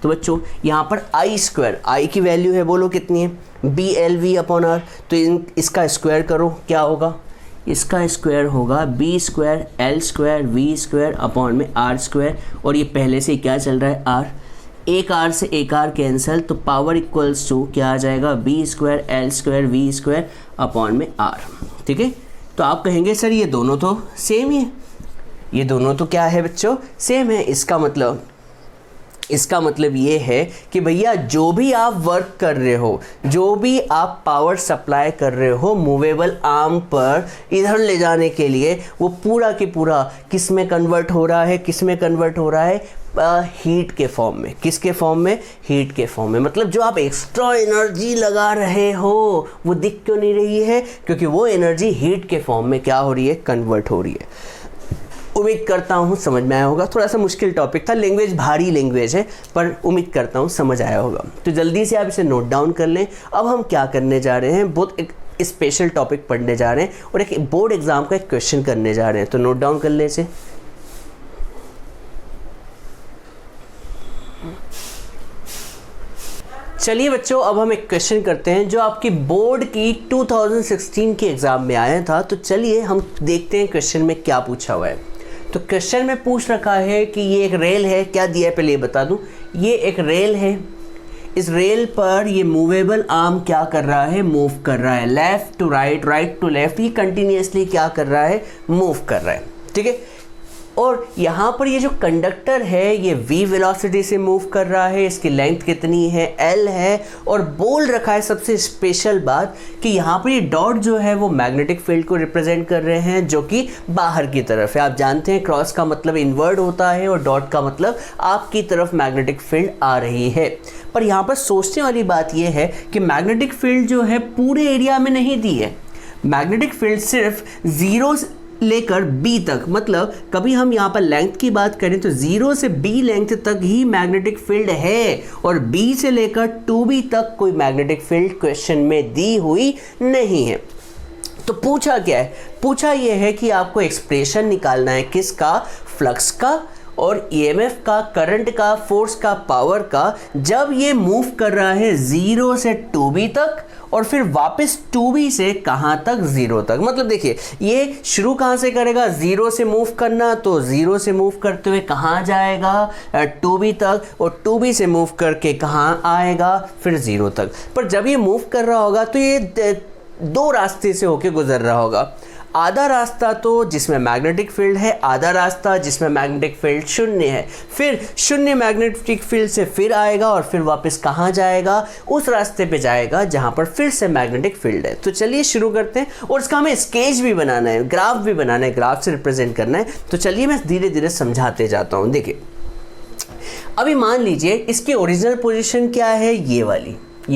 तो बच्चों यहाँ पर I² की वैल्यू है, बोलो कितनी है, BLV अपॉन R। तो इसका स्क्वायर करो, क्या होगा, इसका स्क्वायर होगा b² L² v² अपॉन में r²। और ये पहले से क्या चल रहा है, r, एक r से एक r कैंसिल, तो पावर इक्वल्स टू क्या आ जाएगा, b² L² v² अपॉन में r, ठीक है। तो आप कहेंगे सर ये दोनों तो सेम ही है, ये दोनों तो क्या है बच्चों, सेम है। इसका मतलब ये है कि भैया जो भी आप वर्क कर रहे हो, जो भी आप पावर सप्लाई कर रहे हो मूवेबल आर्म पर इधर ले जाने के लिए, वो पूरा की पूरा किस में कन्वर्ट हो रहा है, हीट के फॉर्म में। किसके फॉर्म में? हीट के फॉर्म में। मतलब जो आप एक्स्ट्रा एनर्जी लगा रहे हो वो दिख क्यों नहीं रही है? क्योंकि वो एनर्जी हीट के फॉर्म में क्या हो रही है? कन्वर्ट हो रही है। उम्मीद करता हूँ समझ में आया होगा। थोड़ा सा मुश्किल टॉपिक था, लैंग्वेज भारी लैंग्वेज है, पर उम्मीद करता हूँ समझ आया होगा। तो जल्दी से आप इसे नोट डाउन कर लें। अब हम क्या करने जा रहे हैं, बहुत एक स्पेशल टॉपिक पढ़ने जा रहे हैं और एक बोर्ड एग्जाम का एक क्वेश्चन करने जा रहे हैं। तो नोट डाउन कर लें इसे। चलिए बच्चों, अब हम एक क्वेश्चन करते हैं जो आपकी बोर्ड की 2016 के एग्ज़ाम में आया था। तो चलिए हम देखते हैं क्वेश्चन में क्या पूछा हुआ है। तो क्वेश्चन में पूछ रखा है कि ये एक रेल है। क्या दिया है पहले ये बता दूं। ये एक रेल है, इस रेल पर ये मूवेबल आर्म क्या कर रहा है? मूव कर रहा है, left to right, right to left. ये कंटिन्यूसली क्या कर रहा है? मूव कर रहा है, ठीक है। और यहाँ पर ये जो कंडक्टर है ये v वेलोसिटी से मूव कर रहा है। इसकी लेंथ कितनी है? l है। और बोल रखा है सबसे स्पेशल बात कि यहाँ पर ये डॉट जो है वो मैग्नेटिक फील्ड को रिप्रेजेंट कर रहे हैं जो कि बाहर की तरफ है। आप जानते हैं क्रॉस का मतलब इनवर्ड होता है और डॉट का मतलब आपकी तरफ मैग्नेटिक फील्ड आ रही है। पर यहाँ पर सोचने वाली बात यह है कि मैग्नेटिक फील्ड जो है पूरे एरिया में नहीं दी है। मैग्नेटिक फील्ड सिर्फ 0 लेकर b तक, मतलब कभी हम यहाँ पर लेंथ की बात करें तो 0 से b लेंथ तक ही मैग्नेटिक फील्ड है और b से लेकर 2b तक कोई मैग्नेटिक फील्ड क्वेश्चन में दी हुई नहीं है। तो पूछा क्या है? पूछा यह है कि आपको एक्सप्रेशन निकालना है किसका? फ्लक्स का और EMF का, करंट का, फोर्स का, पावर का, जब ये मूव कर रहा है 0 से 2b तक और फिर वापस 2b से कहाँ तक? 0 तक। मतलब देखिए ये शुरू कहाँ से करेगा? 0 से मूव करना, तो 0 से मूव करते हुए कहाँ जाएगा? 2b तक, और 2b से मूव करके कहाँ आएगा? फिर 0 तक। पर जब ये मूव कर रहा होगा तो ये 2 रास्ते से होके गुजर रहा होगा। आधा रास्ता तो जिसमें मैग्नेटिक फील्ड है, आधा रास्ता जिसमें मैग्नेटिक फील्ड शून्य है। फिर शून्य मैग्नेटिक फील्ड से फिर आएगा और फिर वापस कहाँ जाएगा? उस रास्ते पे जाएगा जहाँ पर फिर से मैग्नेटिक फील्ड है। तो चलिए शुरू करते हैं और इसका हमें स्केच भी बनाना है, ग्राफ भी बनाना है, ग्राफ से रिप्रेजेंट करना है। तो चलिए मैं धीरे धीरे समझाते जाता हूँ। देखिए अभी मान लीजिए इसकी ओरिजिनल पोजीशन क्या है? ये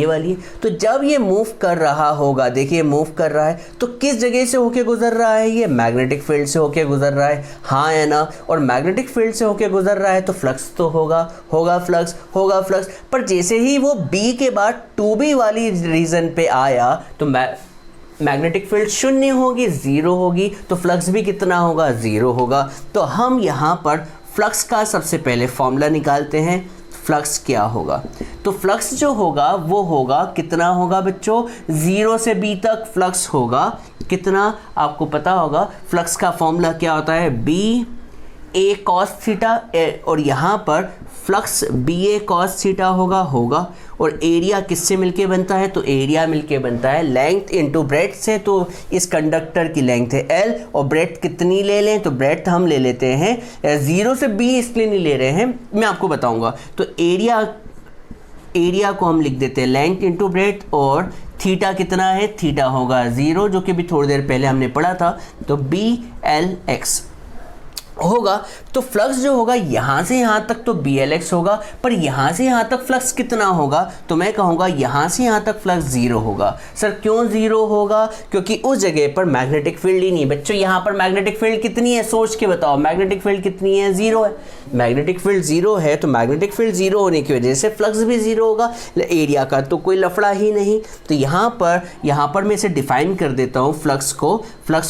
वाली तो जब ये मूव कर रहा होगा, देखिए मूव कर रहा है तो किस जगह से होके गुजर रहा है? ये मैग्नेटिक फील्ड से होके गुजर रहा है, हाँ है ना। और मैग्नेटिक फील्ड से होके गुजर रहा है तो फ्लक्स तो होगा फ्लक्स। पर जैसे ही वो B के बाद 2B वाली रीजन पे आया तो मैग्नेटिक फील्ड शून्य होगी, 0 होगी, तो फ्लक्स भी कितना होगा? 0 होगा। तो हम यहाँ पर फ्लक्स का सबसे पहले फॉर्मूला निकालते हैं। फ्लक्स क्या होगा? तो फ्लक्स जो होगा वो होगा, कितना होगा बच्चों? 0 से b तक फ्लक्स होगा। कितना आपको पता होगा? फ्लक्स का फॉर्मूला क्या होता है? b a cos थीटा, और यहाँ पर flux B A cos theta होगा। और एरिया किससे मिलके बनता है? तो एरिया मिलके बनता है लेंथ इनटू ब्रेड्थ से। तो इस कंडक्टर की लेंथ है L और ब्रेड्थ कितनी ले लें? तो ब्रेड्थ हम ले लेते हैं 0 से b, इसलिए नहीं ले रहे हैं, मैं आपको बताऊंगा। तो एरिया को हम लिख देते हैं लेंथ इनटू ब्रेड्थ, और थीटा कितना है? थीटा होगा 0, जो कि भी थोड़ी देर पहले हमने पढ़ा था। तो BLX होगा। तो फ्लक्स जो होगा यहाँ से यहाँ तक तो BLX होगा, पर यहाँ से यहाँ तक फ्लक्स कितना होगा? तो मैं कहूँगा यहाँ से यहाँ तक फ्लक्स 0 होगा। सर क्यों 0 होगा? क्योंकि उस जगह पर मैग्नेटिक फील्ड ही नहीं। बच्चों यहाँ पर मैग्नेटिक फील्ड कितनी है? सोच के बताओ, मैग्नेटिक फील्ड कितनी है? 0 है। मैग्नेटिक फील्ड 0 है तो मैग्नेटिक फील्ड 0 होने की वजह से फ्लक्स भी 0 होगा। एरिया का तो कोई लफड़ा ही नहीं। तो यहाँ पर मैं इसे डिफाइन कर देता हूँ फ्लक्स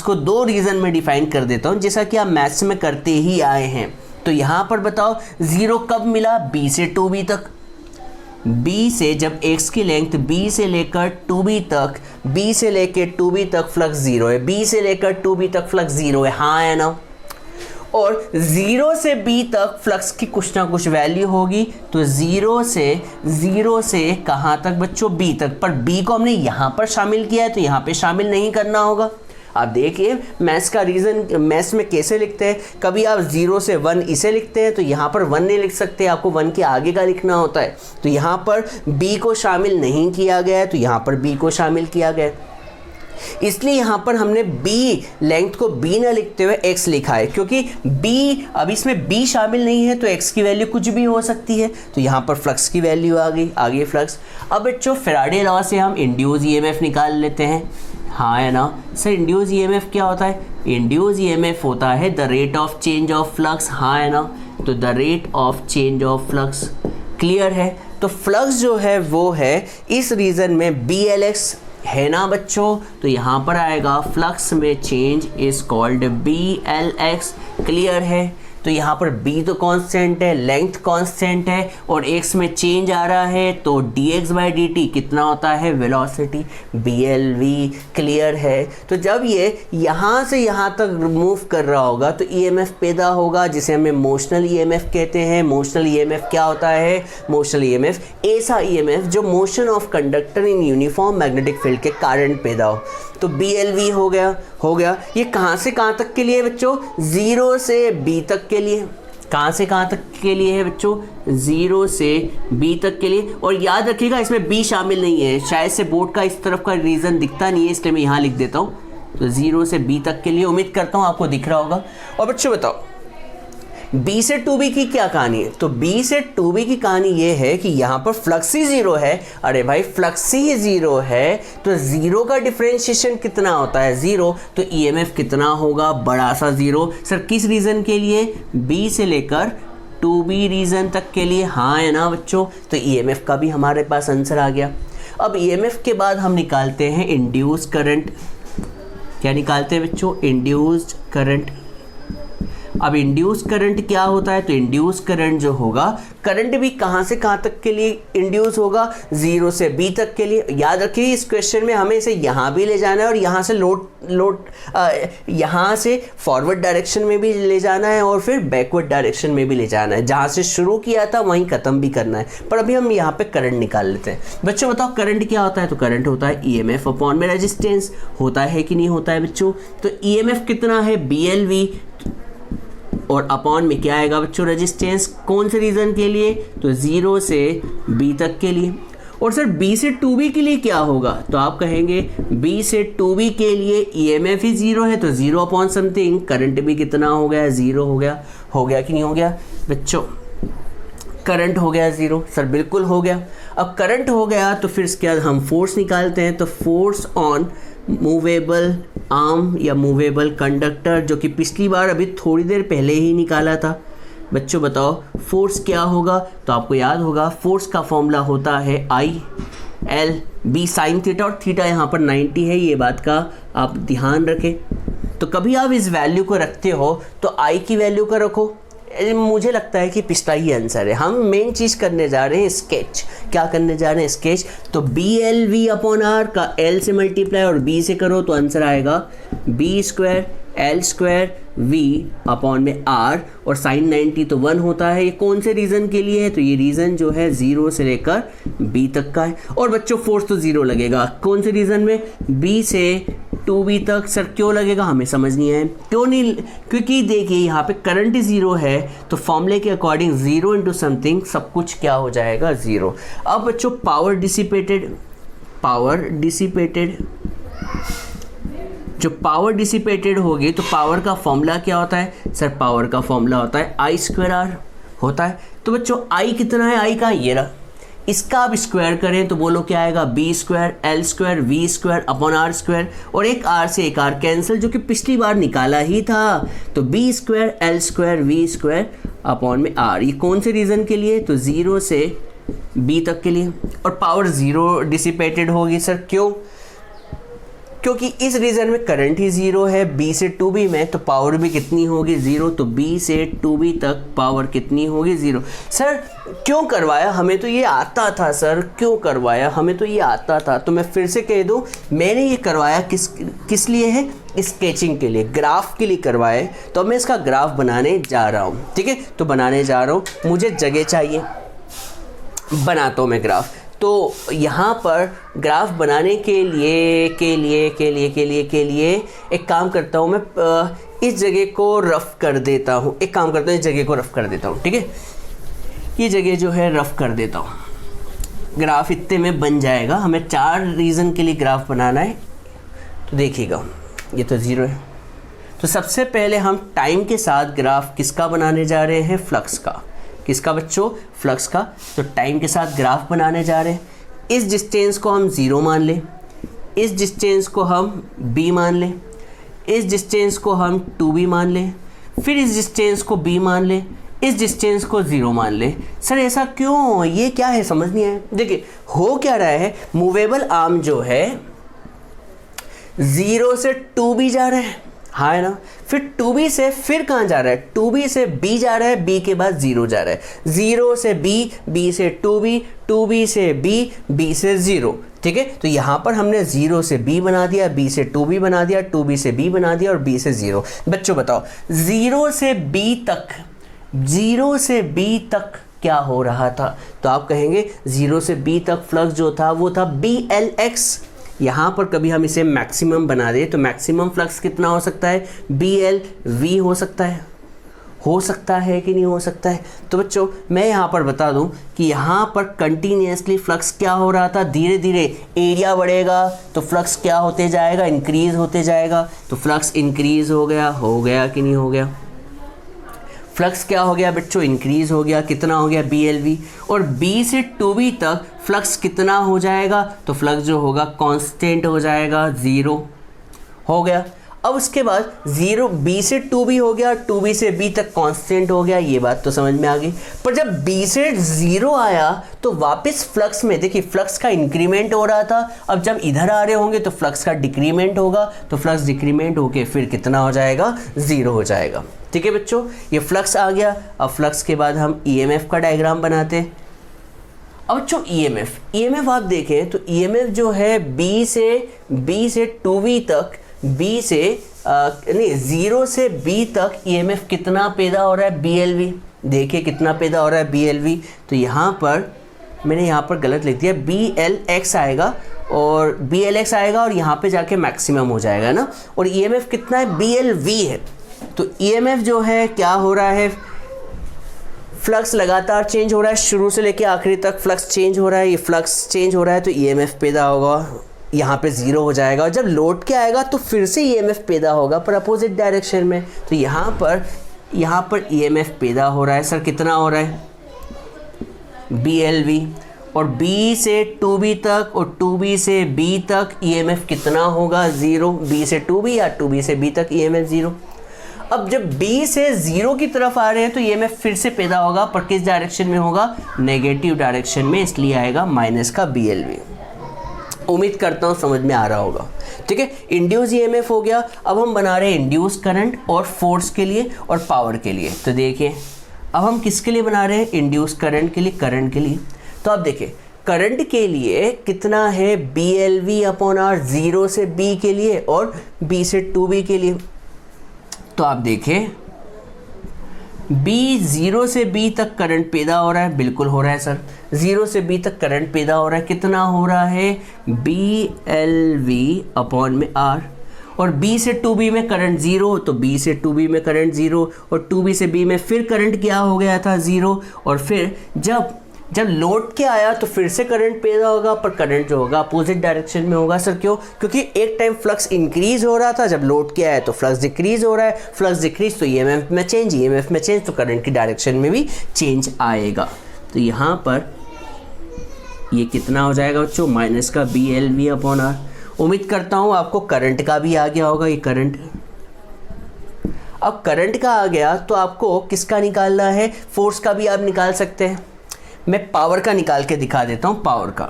को 2 रीज़न में डिफाइन कर देता हूँ, जैसा कि आप मैथ्स में करते ही आए हैं। तो यहाँ पर बताओ 0 कब मिला? B से 2B तक। B से जब x की लेंथ B से लेकर 2B तक, B से लेकर 2B तक फ्लक्स 0 है, B से लेकर 2B तक फ्लक्स 0 है, हाँ है ना। और 0 से B तक फ्लक्स की कुछ ना कुछ वैल्यू होगी। तो 0 से कहाँ तक बच्चों? B तक। पर B को हमने यहाँ पर शामिल किया है तो यहाँ पे शामिल नहीं करना होगा। आप देखिए मैथ्स का रीज़न, मैथ्स में कैसे लिखते हैं, कभी आप 0 से 1 इसे लिखते हैं तो यहाँ पर 1 नहीं लिख सकते, आपको 1 के आगे का लिखना होता है। तो यहाँ पर B को शामिल नहीं किया गया है तो यहाँ पर B को शामिल किया गया है। इसलिए यहाँ पर हमने b लेंथ को b ना लिखते हुए x लिखा है, क्योंकि b अब इसमें b शामिल नहीं है तो x की वैल्यू कुछ भी हो सकती है। तो यहाँ पर फ्लक्स की वैल्यू आ गई फ्लक्स। अब बच्चों फैराडे लॉ से हम इंड्यूस ईएमएफ निकाल लेते हैं। हाँ है ना सर, इंड्यूस ईएमएफ क्या होता है? इंड्यूस ईएमएफ होता है the rate of change of flux. हाँ है ना, तो the rate of change of flux. Clear है? तो फ्लक्स जो है वो है इस रीजन में BLX है ना बच्चों, तो यहाँ पर आएगा फ्लक्स में change is called BLX। Clear है? तो यहाँ पर b तो कांस्टेंट है, लेंथ कांस्टेंट है और x में चेंज आ रहा है, तो dx/dt कितना होता है? Velocity BLV। क्लियर है? तो जब ये यहाँ से यहाँ तक मूव कर रहा होगा तो EMF पैदा होगा, जिसे हमें मोशनल EMF कहते हैं। मोशनल EMF क्या होता है? मोशनल EMF ऐसा EMF जो motion of conductor in uniform magnetic field के कारण पैदा हो। तो BLV हो गया। ये कहाँ से कहाँ तक के लिए बच्चों? 0 से b तक के लिए। कहाँ से कहाँ तक के लिए है बच्चों? 0 से b तक के लिए। और याद रखिएगा इसमें b शामिल नहीं है, शायद से बोर्ड का इस तरफ का रीज़न दिखता नहीं है, इसलिए मैं यहाँ लिख देता हूँ। तो 0 से b तक के लिए, उम्मीद करता हूँ आपको दिख रहा होगा। और बच्चों बताओ b से 2b की क्या कहानी है? तो b से 2b की कहानी ये है कि यहाँ पर फ्लक्स ही 0 है। अरे भाई फ्लक्स ही 0 है तो 0 का डिफरेंशिएशन कितना होता है? 0। तो EMF कितना होगा? बड़ा सा 0। सर किस रीजन के लिए? b से लेकर 2b रीजन तक के लिए। हाँ है ना बच्चों, तो EMF का भी हमारे पास आंसर आ गया। अब EMF के बाद हम निकालते हैं इंड्यूस करंट। क्या निकालते हैं बच्चों? Induced current. अब इंड्यूस करंट क्या होता है? तो इंड्यूस करंट जो होगा, करंट भी कहाँ से कहाँ तक के लिए इंड्यूस होगा? 0 से b तक के लिए। याद रखिए इस क्वेश्चन में हमें इसे यहाँ भी ले जाना है और यहाँ से यहाँ से फॉरवर्ड डायरेक्शन में भी ले जाना है और फिर बैकवर्ड डायरेक्शन में भी ले जाना है। जहाँ से शुरू किया था वहीं ख़त्म भी करना है। पर अभी हम यहाँ पे करंट निकाल लेते हैं। बच्चों बताओ करंट क्या होता है? तो करंट होता है EMF अपॉन में रेजिस्टेंस। होता है कि नहीं होता है बच्चों? तो EMF कितना है? BLV और अपॉन में क्या आएगा बच्चों? रेजिस्टेंस। कौन से रीजन के लिए? तो 0 से b तक के लिए। और सर b से 2b के लिए क्या होगा? तो आप कहेंगे b से 2b के लिए EMF ही 0 है तो 0 अपॉन समथिंग, करंट भी कितना हो गया? 0 हो गया। हो गया कि नहीं हो गया बच्चों? करंट हो गया 0। सर बिल्कुल हो गया। अब करंट हो गया तो फिर इसके बाद हम फोर्स निकालते हैं। तो फोर्स ऑन मूवेबल आर्म या मूवेबल कंडक्टर, जो कि पिछली बार अभी थोड़ी देर पहले ही निकाला था। बच्चों बताओ फोर्स क्या होगा? तो आपको याद होगा फोर्स का फॉर्मूला होता है IL/B साइन थीटा, और थीटा यहाँ पर 90 है, ये बात का आप ध्यान रखें। तो कभी आप इस वैल्यू को रखते हो तो I की वैल्यू का रखो। मुझे लगता है कि पिछला ही आंसर है। हम मेन चीज़ करने जा रहे हैं स्केच। क्या करने जा रहे हैं? स्केच। तो BLV अपॉन R का L से मल्टीप्लाई और B से करो तो आंसर आएगा B² L² V अपॉन में R, और साइन 90 तो 1 होता है। ये कौन से रीज़न के लिए है? तो ये रीज़न जो है 0 से लेकर B तक का है। और बच्चों फोर्स तो 0 लगेगा। कौन से रीज़न में? B से 2b तक। सर क्यों लगेगा? हमें समझ नहीं है क्यों नहीं, क्योंकि देखिए यहाँ पे करंट 0 है तो फॉर्मूले के अकॉर्डिंग 0 इंटू समथिंग सब कुछ क्या हो जाएगा? 0। अब बच्चों पावर डिसिपेटेड, जो पावर डिसिपेटेड होगी तो पावर का फॉर्मूला क्या होता है? सर पावर का फॉर्मूला होता है I²R होता है। तो बच्चों I कितना है? I का ये रहा, इसका आप स्क्वायर करें तो बोलो क्या आएगा? B² L² V² upon R², और एक R से एक R कैंसिल, जो कि पिछली बार निकाला ही था। तो B² L² V² अपॉन में R। ये कौन से रीज़न के लिए? तो 0 से B तक के लिए। और पावर 0 डिसिपेटेड होगी। सर क्यों? क्योंकि इस रीजन में करंट ही 0 है। B से 2B में तो पावर भी कितनी होगी? 0। तो B से 2B तक पावर कितनी होगी? 0। सर क्यों करवाया? हमें तो ये आता था। सर क्यों करवाया? हमें तो ये आता था। तो मैं फिर से कह दूं, मैंने ये करवाया किस लिए है? स्केचिंग के लिए, ग्राफ के लिए करवाए। तो मैं इसका ग्राफ बनाने जा रहा हूँ। ठीक है, तो बनाने जा रहा हूँ, मुझे जगह चाहिए, बनाता हूँ मैं ग्राफ। तो यहाँ पर ग्राफ बनाने के लिए एक काम करता हूँ, मैं इस जगह को रफ़ कर देता हूँ। ठीक है, ये जगह जो है रफ़ कर देता हूँ। ग्राफ इतने में बन जाएगा। हमें 4 रीज़न के लिए ग्राफ बनाना है। तो देखिएगा ये तो 0 है। तो सबसे पहले हम टाइम के साथ ग्राफ किसका बनाने जा रहे हैं, फ्लक्स का। किसका बच्चों, फ्लक्स का। तो टाइम के साथ ग्राफ बनाने जा रहे हैं। इस डिस्टेंस को हम 0 मान लें, इस डिस्टेंस को हम b मान लें, इस डिस्टेंस को हम 2b मान लें, फिर इस डिस्टेंस को b मान लें, इस डिस्टेंस को 0 मान लें। सर ऐसा क्यों, ये क्या है, समझ नहीं आया। देखिए हो क्या रहा है, मूवेबल आर्म जो है 0 से 2b जा रहा है, हाँ है ना। फिर 2b से फिर कहाँ जा रहा है, 2b से b जा रहा है, b के बाद 0 जा रहा है, 0 से b, b से 2b, 2b से b, b से 0। ठीक है, तो यहाँ पर हमने 0 से b बना दिया, b से 2b बना दिया, 2b से b बना दिया और b से 0। बच्चों बताओ 0 से b तक, 0 से b तक क्या हो रहा था, तो आप कहेंगे 0 से b तक फ्लक्स जो था वो था BLX। यहाँ पर कभी हम इसे मैक्सिमम बना दें तो मैक्सिमम फ्लक्स कितना हो सकता है, BLV हो सकता है कि नहीं हो सकता है। तो बच्चों मैं यहाँ पर बता दूँ कि यहाँ पर कंटिन्यूसली फ्लक्स क्या हो रहा था, धीरे धीरे एरिया बढ़ेगा तो फ्लक्स क्या होते जाएगा, इंक्रीज़ होते जाएगा। तो फ्लक्स इंक्रीज़ हो गया कि नहीं हो गया, फ्लक्स क्या हो गया बच्चों, इंक्रीज़ हो गया। कितना हो गया, BLV। और B से 2B तक फ्लक्स कितना हो जाएगा, तो फ्लक्स जो होगा कांस्टेंट हो जाएगा, 0 हो गया। अब उसके बाद 0 B से 2B हो गया, 2B से B तक कांस्टेंट हो गया, ये बात तो समझ में आ गई। पर जब B से 0 आया तो वापस फ्लक्स में देखिए फ्लक्स का इंक्रीमेंट हो रहा था। अब जब इधर आ रहे होंगे तो फ्लक्स का डिक्रीमेंट होगा, तो फ्लक्स डिक्रीमेंट होके फिर कितना हो जाएगा, 0 हो जाएगा। ठीक है बच्चों, ये फ्लक्स आ गया। अब फ्लक्स के बाद हम EMF का डायग्राम बनाते हैं। अब बच्चों EMF आप देखें तो EMF जो है B से 2B तक, B से नहीं 0 से B तक EMF कितना पैदा हो रहा है, BLV। देखिए कितना पैदा हो रहा है, BLV। तो यहाँ पर मैंने यहाँ पर गलत लिख दिया, BLX आएगा और यहाँ पे जाके मैक्सिमम हो जाएगा ना। और EMF कितना है, BLV है। तो EMF जो है क्या हो रहा है, फ्लक्स लगातार चेंज हो रहा है, शुरू से लेके आखिरी तक फ्लक्स चेंज हो रहा है। ये फ्लक्स चेंज हो रहा है तो EMF पैदा होगा, यहाँ पे 0 हो जाएगा। और जब लौट के आएगा तो फिर से EMF पैदा होगा पर अपोजिट डायरेक्शन में। तो यहाँ पर EMF पैदा हो रहा है। सर कितना हो रहा है, BLV। और B से 2B तक और 2B से B तक EMF कितना होगा, 0। B से 2B या 2B से B तक EMF 0। अब जब B से 0 की तरफ आ रहे हैं तो EMF फिर से पैदा होगा, पर किस डायरेक्शन में होगा, नेगेटिव डायरेक्शन में, इसलिए आएगा माइनस का BLV। उम्मीद करता हूँ समझ में आ रहा होगा। ठीक है, इंड्यूस EMF हो गया। अब हम बना रहे हैं इंड्यूस करंट और फोर्स के लिए और पावर के लिए। तो देखिए अब हम किसके लिए बना रहे हैं, इंड्यूस करंट के लिए, करंट के लिए। तो आप देखिए करंट के लिए कितना है, BLV/R, 0 से B के लिए और B से 2B के लिए। तो आप देखें B 0 से B तक करंट पैदा हो रहा है, बिल्कुल हो रहा है सर। 0 से B तक करंट पैदा हो रहा है, कितना हो रहा है, BLV/R। और B से 2B में करंट 0, तो B से 2B में करंट 0 और 2B से B में फिर करंट क्या हो गया था, 0। और फिर जब लौट के आया तो फिर से करंट पैदा होगा, पर करंट जो होगा अपोजिट डायरेक्शन में होगा। सर क्यों, क्योंकि एक टाइम फ्लक्स इंक्रीज हो रहा था, जब लौट के आया तो फ्लक्स डिक्रीज हो रहा है, फ्लक्स डिक्रीज तो EMF में चेंज, तो करंट की डायरेक्शन में भी चेंज आएगा। तो यहाँ पर ये कितना हो जाएगा बच्चों, माइनस का BLV/R। उम्मीद करता हूँ आपको करंट का भी आ गया होगा, ये करंट। अब करंट का आ गया तो आपको किसका निकालना है, फोर्स का भी आप निकाल सकते हैं। मैं पावर का निकाल के दिखा देता हूँ, पावर का।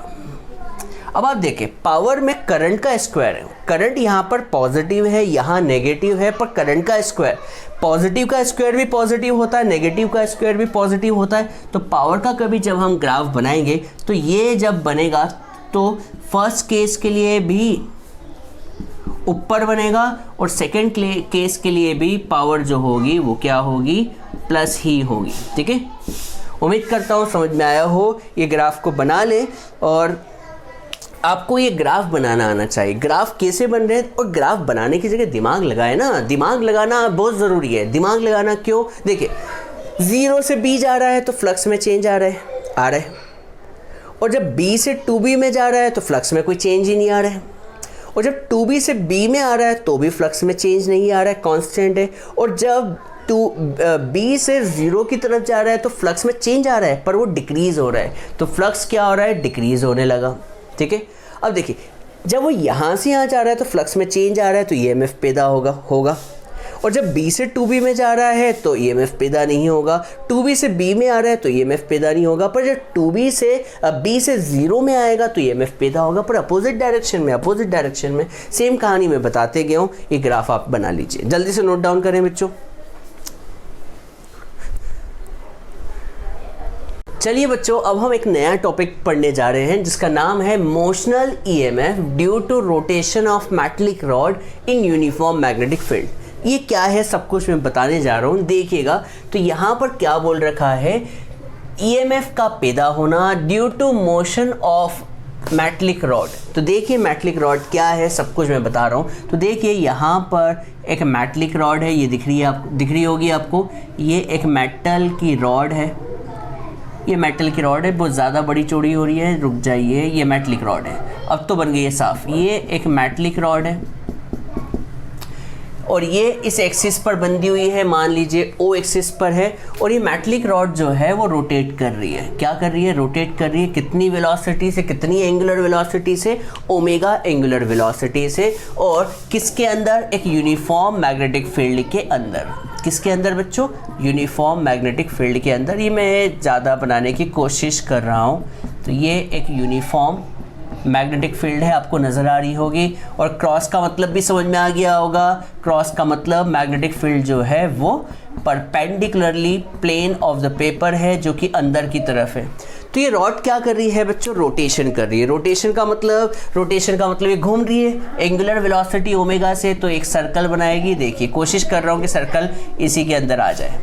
अब आप देखें पावर में करंट का स्क्वायर है, करंट यहाँ पर पॉजिटिव है, यहाँ नेगेटिव है, पर करंट का स्क्वायर, पॉजिटिव का स्क्वायर भी पॉजिटिव होता है, नेगेटिव का स्क्वायर भी पॉजिटिव होता है। तो पावर का कभी जब हम ग्राफ बनाएंगे तो ये जब बनेगा तो फर्स्ट केस के लिए भी ऊपर बनेगा और सेकेंड केस के लिए भी पावर जो होगी वो क्या होगी, प्लस ही होगी। ठीक है, उम्मीद करता हूँ समझ में आया हो। ये ग्राफ को बना ले और आपको ये ग्राफ बनाना आना चाहिए। ग्राफ कैसे बन रहे हैं, और ग्राफ बनाने की जगह दिमाग लगाए ना, दिमाग लगाना बहुत ज़रूरी है। दिमाग लगाना क्यों, देखिए 0 से B जा रहा है तो फ्लक्स में चेंज आ रहा है, और जब B से 2B में जा रहा है तो फ्लक्स में कोई चेंज ही नहीं आ रहा है। और जब 2b से b में आ रहा है तो भी फ्लक्स में चेंज नहीं आ रहा है, कांस्टेंट है। और जब b से 0 की तरफ जा रहा है तो फ्लक्स में चेंज आ रहा है, पर वो डिक्रीज हो रहा है, तो फ्लक्स क्या हो रहा है, डिक्रीज होने लगा। ठीक है, अब देखिए जब वो यहाँ से यहाँ जा रहा है तो फ्लक्स में चेंज आ रहा है, तो EMF पैदा होगा। और जब b से 2b में जा रहा है तो EMF पैदा नहीं होगा। 2b से b में आ रहा है तो EMF पैदा नहीं होगा, पर जब 2b से b से 0 में आएगा तो EMF पैदा होगा, पर अपोजिट डायरेक्शन में। सेम कहानी मैं बताते गया हूँ, ये ग्राफ आप बना लीजिए, जल्दी से नोट डाउन करें बच्चों। चलिए बच्चों, अब हम एक नया टॉपिक पढ़ने जा रहे हैं जिसका नाम है motional EMF due to rotation of metallic rod in uniform magnetic field. ये क्या है सब कुछ मैं बताने जा रहा हूँ, देखिएगा। तो यहाँ पर क्या बोल रखा है, EMF का पैदा होना due to motion of metallic rod. तो देखिए मेटलिक रॉड क्या है सब कुछ मैं बता रहा हूँ। तो देखिए यहाँ पर एक मेटलिक रॉड है, ये दिख रही होगी आपको। ये एक मेटल की रॉड है, ये मेटल की रॉड है, बहुत ज़्यादा बड़ी चौड़ी हो रही है, रुक जाइए। ये मेटलिक रॉड है, अब तो बन गई है साफ। ये एक मेटलिक रॉड है और ये इस एक्सिस पर बंधी हुई है, मान लीजिए O एक्सिस पर है। और ये मेटलिक रॉड जो है वो रोटेट कर रही है। क्या कर रही है, रोटेट कर रही है। कितनी वेलोसिटी से, कितनी एंगुलर वेलोसिटी से, ओमेगा एंगुलर वेलोसिटी से। और किसके अंदर, एक यूनिफॉर्म मैग्नेटिक फील्ड के अंदर। किसके अंदर बच्चों, यूनिफॉर्म मैग्नेटिक फील्ड के अंदर। ये मैं ज़्यादा बनाने की कोशिश कर रहा हूँ। तो ये एक यूनिफॉर्म मैग्नेटिक फील्ड है, आपको नज़र आ रही होगी। और क्रॉस का मतलब भी समझ में आ गया होगा। क्रॉस का मतलब मैग्नेटिक फील्ड जो है वो perpendicularly plane of the paper है, जो कि अंदर की तरफ है। तो ये रॉड क्या कर रही है बच्चों, रोटेशन कर रही है। रोटेशन का मतलब ये घूम रही है एंगुलर वेलोसिटी ओमेगा से, तो एक सर्कल बनाएगी। देखिए कोशिश कर रहा हूँ कि सर्कल इसी के अंदर आ जाए।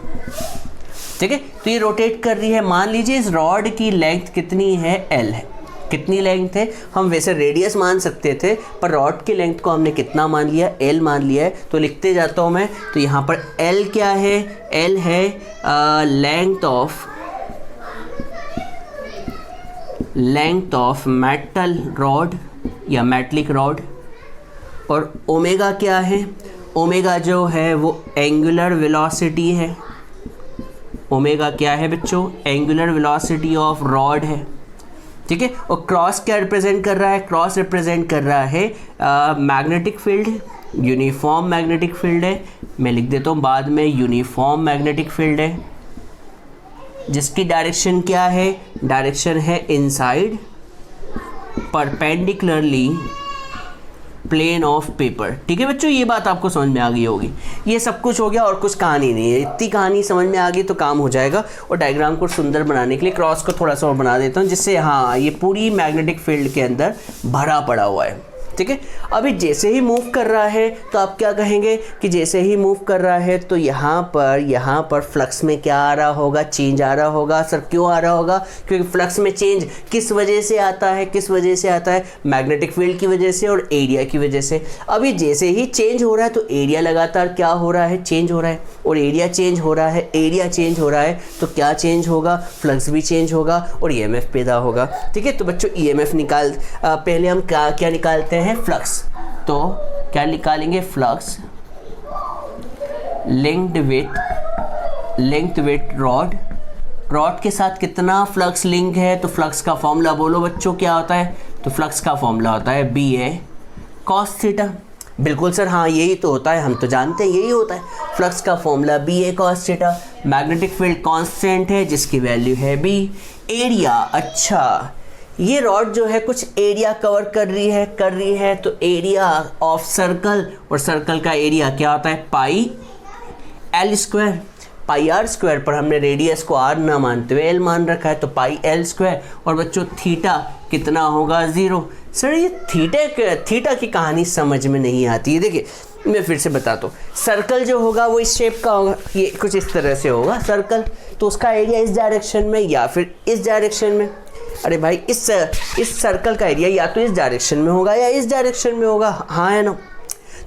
ठीक है, तो ये रोटेट कर रही है। मान लीजिए इस रॉड की लेंथ कितनी है, L है। कितनी लेंथ है, हम वैसे रेडियस मान सकते थे, पर रॉड की लेंथ को हमने कितना मान लिया, L मान लिया है। तो लिखते जाता हूँ मैं। तो यहाँ पर L क्या है, L है लेंथ ऑफ मेटल रॉड या मेटलिक रॉड। और ओमेगा क्या है, ओमेगा जो है वो एंगुलर वेलोसिटी है। ओमेगा क्या है बच्चों, एंगुलर वेलोसिटी ऑफ रॉड है। ठीक है, और क्रॉस क्या रिप्रेजेंट कर रहा है, क्रॉस रिप्रेजेंट कर रहा है magnetic field, uniform magnetic field है। मैं लिख देता हूँ बाद में, यूनिफॉर्म मैग्नेटिक फील्ड है, जिसकी डायरेक्शन क्या है, डायरेक्शन है inside perpendicularly plane of paper. ठीक है बच्चों, ये बात आपको समझ में आ गई होगी। ये सब कुछ हो गया और कुछ कहानी नहीं है। इतनी कहानी समझ में आ गई तो काम हो जाएगा। और डायग्राम को सुंदर बनाने के लिए क्रॉस को थोड़ा सा और बना देता हूँ, जिससे हाँ ये पूरी मैग्नेटिक फील्ड के अंदर भरा पड़ा हुआ है। ठीक है, अभी जैसे ही मूव कर रहा है तो आप क्या कहेंगे कि जैसे ही मूव कर रहा है तो यहाँ पर फ्लक्स में क्या आ रहा होगा, चेंज आ रहा होगा। सर क्यों आ रहा होगा, क्योंकि फ्लक्स में चेंज किस वजह से आता है, मैग्नेटिक फील्ड की वजह से और एरिया की वजह से। अभी जैसे ही चेंज हो रहा है तो एरिया लगातार क्या हो रहा है, चेंज हो रहा है। और एरिया चेंज हो रहा है, तो क्या चेंज होगा, फ्लक्स भी चेंज होगा और EMF पैदा होगा। ठीक है, तो बच्चों EMF पहले हम क्या निकालते हैं, फ्लक्स। तो क्या निकालेंगे, फ्लक्स लिंक्ड विथ रॉड के साथ कितना फ्लक्स लिंक है। तो फ्लक्स का फॉर्मूला बोलो बच्चों क्या होता है, तो फ्लक्स का फॉर्मूला होता है BA cos थीटा। बिल्कुल सर, हाँ यही तो होता है, हम तो जानते हैं यही होता है। फ्लक्स का formula BA cos theta. Magnetic field constant है जिसकी वैल्यू है B। एरिया, अच्छा ये रॉड जो है कुछ एरिया कवर कर रही है, तो एरिया ऑफ सर्कल, और सर्कल का एरिया क्या होता है, पाई L स्क्वायर। पाई R स्क्वायर पर हमने रेडियस को R ना मानते हुए L मान रखा है, तो पाई L स्क्वायर। और बच्चों थीटा कितना होगा, 0। सर ये थीटा की कहानी समझ में नहीं आती है। देखिए मैं फिर से बताता हूँ, सर्कल जो होगा वो इस शेप का होगा, ये कुछ इस तरह से होगा सर्कल, तो उसका एरिया इस डायरेक्शन में या फिर इस डायरेक्शन में। अरे भाई इस सर्कल का एरिया या तो इस डायरेक्शन में होगा या इस डायरेक्शन में होगा, हाँ है ना।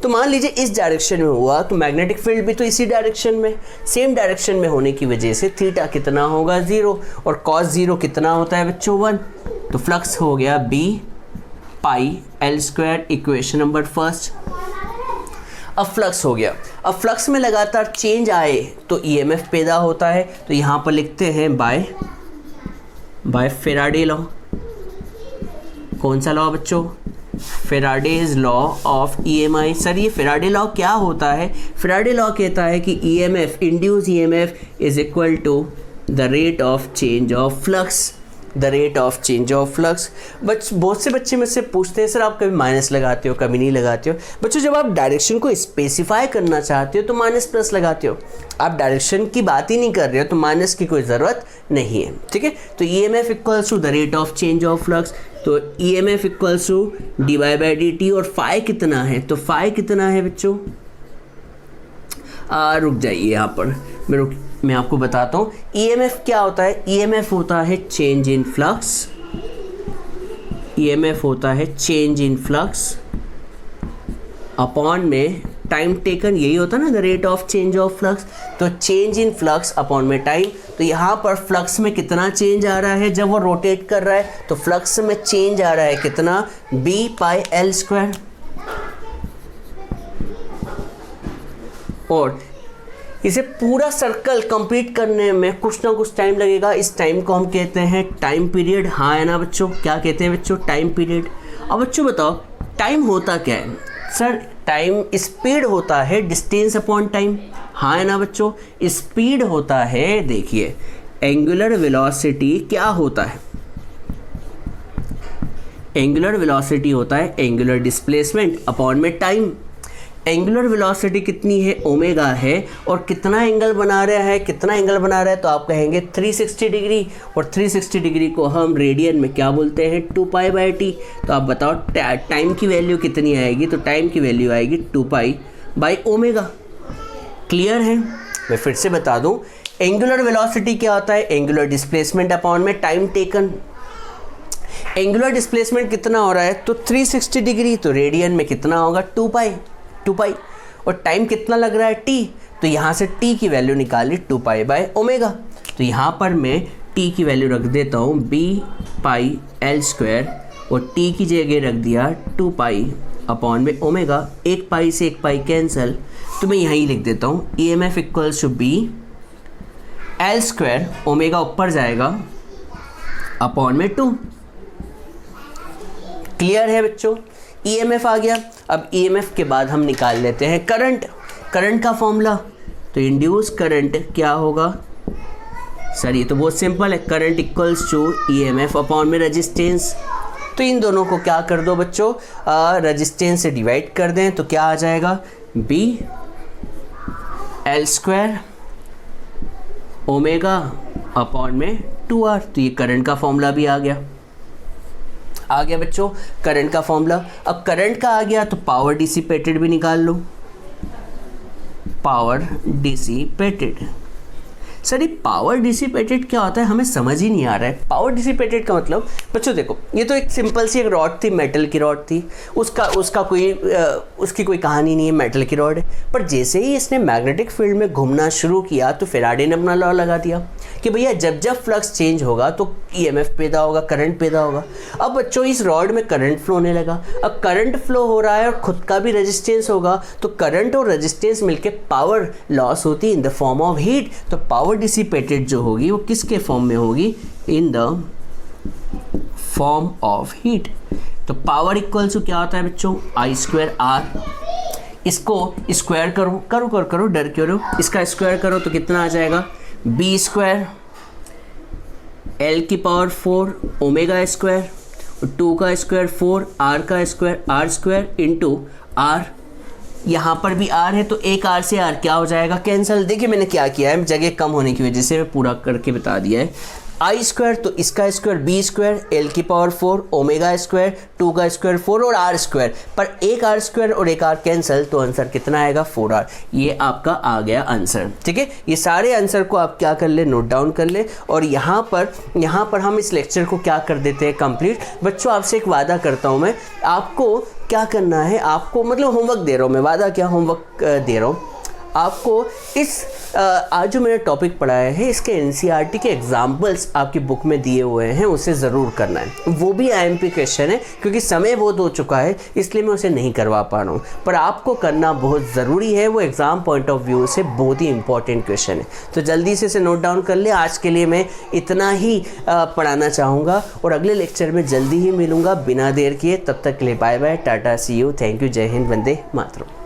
तो मान लीजिए इस डायरेक्शन में हुआ तो मैग्नेटिक फील्ड भी तो इसी डायरेक्शन में, सेम डायरेक्शन में होने की वजह से थीटा कितना होगा, 0। और cos 0 कितना होता है बच्चों, 1। तो फ्लक्स हो गया B पाई L square, equation number first. अब फ्लक्स हो गया। अब फ्लक्स में लगातार चेंज आए तो ईएमएफ पैदा होता है, तो यहाँ पर लिखते हैं बाय फेराडे लॉ। कौन सा लॉ बच्चों? Faraday's law of EMI. Sir ये फेराडे लॉ क्या होता है? फेराडे लॉ कहता है कि EMF, induce EMF is equal to the rate of change of flux, the rate of change of flux. बहुत से बच्चे मुझसे पूछते हैं सर आप कभी माइनस लगाते हो, कभी नहीं लगाते हो। बच्चों जब आप डायरेक्शन को स्पेसिफाई करना चाहते हो तो माइनस प्लस लगाते हो, आप डायरेक्शन की बात ही नहीं कर रहे हो तो माइनस की कोई ज़रूरत नहीं है, ठीक है। तो EMF equals to the rate of change of flux, तो EMF equals to D Y by D T. और फाई कितना है? तो फाई कितना है बच्चों? रुक जाइए यहाँ पर, मैं आपको बताता हूँ। ईएमएफ क्या होता है? ईएमएफ होता है चेंज इन फ्लक्स, ईएमएफ होता है चेंज इन फ्लक्स अपॉन में टाइम टेकन, यही होता है ना the rate of change of flux. तो चेंज इन फ्लक्स अपॉन में टाइम, तो यहाँ पर फ्लक्स में कितना चेंज आ रहा है जब वो रोटेट कर रहा है, तो फ्लक्स में चेंज आ रहा है कितना? B pi L square. और इसे पूरा सर्कल कंप्लीट करने में कुछ ना कुछ टाइम लगेगा, इस टाइम को हम कहते हैं टाइम पीरियड। हाँ है ना बच्चों? क्या कहते हैं बच्चों? Time period. अब बच्चों बताओ टाइम होता क्या है? सर टाइम स्पीड होता है डिस्टेंस अपॉन टाइम। हाँ है ना बच्चों? स्पीड होता है, देखिए एंगुलर वेलोसिटी क्या होता है? एंगुलर वेलोसिटी होता है एंगुलर डिस्प्लेसमेंट अपॉन में टाइम। एंगुलर वेलोसिटी कितनी है? ओमेगा है। और कितना एंगल बना रहा है? कितना एंगल बना रहा है? तो आप कहेंगे 360 डिग्री। और 360 डिग्री को हम रेडियन में क्या बोलते हैं? 2 पाई बाई टी। तो आप बताओ टाइम की वैल्यू कितनी आएगी? तो टाइम की वैल्यू आएगी 2 पाई बाई ओमेगा। क्लियर है? मैं फिर से बता दूं, एंगुलर वेलोसिटी क्या होता है? एंगुलर डिस्प्लेसमेंट अपॉन में टाइम टेकन। एंगुलर डिस्प्लेसमेंट कितना हो रहा है? तो 360 डिग्री, तो रेडियन में कितना होगा? 2 पाई। और टाइम कितना लग रहा है? टी। तो यहाँ से टी की वैल्यू निकाली 2 पाई बाय ओमेगा। तो यहाँ पर मैं टी की वैल्यू रख देता हूँ बी पाई एल स्क्वायर, और टी की जगह रख दिया 2 पाई अपॉन में ओमेगा। एक पाई से एक पाई कैंसिल, तो मैं यहीं लिख देता हूँ E M F equals to B L square, omega ऊपर जाएगा अपॉन में 2। क्लियर है बच्चों? ईएमएफ आ गया। अब ईएमएफ के बाद हम निकाल लेते हैं करंट। करंट का फॉर्मूला, तो इंड्यूस करंट क्या होगा? सर ये तो बहुत सिंपल है, current equals to EMF upon में रेजिस्टेंस। तो इन दोनों को क्या कर दो बच्चों? रेजिस्टेंस से डिवाइड कर दें तो क्या आ जाएगा? B L square omega upon में 2R। तो ये करंट का फॉर्मूला भी आ गया बच्चों, करंट का फॉर्मूला। अब करंट का आ गया तो पावर डिसिपेटेड भी निकाल लो, पावर डिसिपेटेड। सर ये पावर डिसिपेटेड क्या होता है? हमें समझ ही नहीं आ रहा है। पावर डिसिपेटेड का मतलब बच्चों देखो, ये तो एक सिंपल सी एक रॉड थी, मेटल की रॉड थी, उसकी कोई कहानी नहीं है, मेटल की रॉड है। पर जैसे ही इसने मैग्नेटिक फील्ड में घूमना शुरू किया तो फेराडे ने अपना लॉ लगा दिया कि भैया जब जब फ्लक्स चेंज होगा तो ईएमएफ पैदा होगा, करंट पैदा होगा। अब बच्चों इस रॉड में करंट फ्लो होने लगा। अब करंट फ्लो हो रहा है और खुद का भी रेजिस्टेंस होगा, तो करंट और रेजिस्टेंस मिलके पावर लॉस होती है in the form of heat. तो पावर डिसिपेटेड जो होगी वो किसके फॉर्म में होगी? In the form of heat. तो पावर इक्वल टू क्या होता है बच्चों? आई स्क्वायर आर। इसको स्क्वायर करो, डर क्यों रहो? इसका स्क्वायर करो तो कितना आ जाएगा? बी स्क्वायर एल की पावर 4 ओमेगा स्क्वायर, 2 का स्क्वायर 4, आर का square R square into R. यहाँ पर भी आर है तो एक आर से आर क्या हो जाएगा? कैंसिल। देखिए मैंने क्या किया है, जगह कम होने की वजह से मैं पूरा करके बता दिया है। आई स्क्वायर तो इसका स्क्वायर बी स्क्वायर एल की पावर 4 ओमेगा स्क्वायर 2 का स्क्वायर 4 और आर स्क्वायर, पर एक आर स्क्वायर और एक आर कैंसिल, तो आंसर कितना आएगा? 4R। ये आपका आ गया आंसर, ठीक है। ये सारे आंसर को आप क्या कर ले? नोट डाउन कर ले। और यहाँ पर हम इस लेक्चर को क्या कर देते हैं? कंप्लीट। बच्चों आपसे एक वादा करता हूँ मैं, आपको क्या करना है, आपको मतलब होमवर्क दे रहा हूँ मैं, वादा क्या होमवर्क दे रहा हूँ। आपको इस आज जो मैंने टॉपिक पढ़ाया है इसके एनसीईआरटी के एग्जाम्पल्स आपकी बुक में दिए हुए हैं, उसे ज़रूर करना है। वो भी आईएमपी क्वेश्चन है, क्योंकि समय बहुत हो चुका है इसलिए मैं उसे नहीं करवा पा रहा हूँ, पर आपको करना बहुत ज़रूरी है। वो एग्ज़ाम पॉइंट ऑफ व्यू से बहुत ही इंपॉर्टेंट क्वेश्चन है, तो जल्दी से इसे नोट डाउन कर ले। आज के लिए मैं इतना ही पढ़ाना चाहूँगा और अगले लेक्चर में जल्दी ही मिलूँगा बिना देर किए। तब तक के लिए bye bye, tata, see you, thank you, जय हिंद, वंदे मातरम।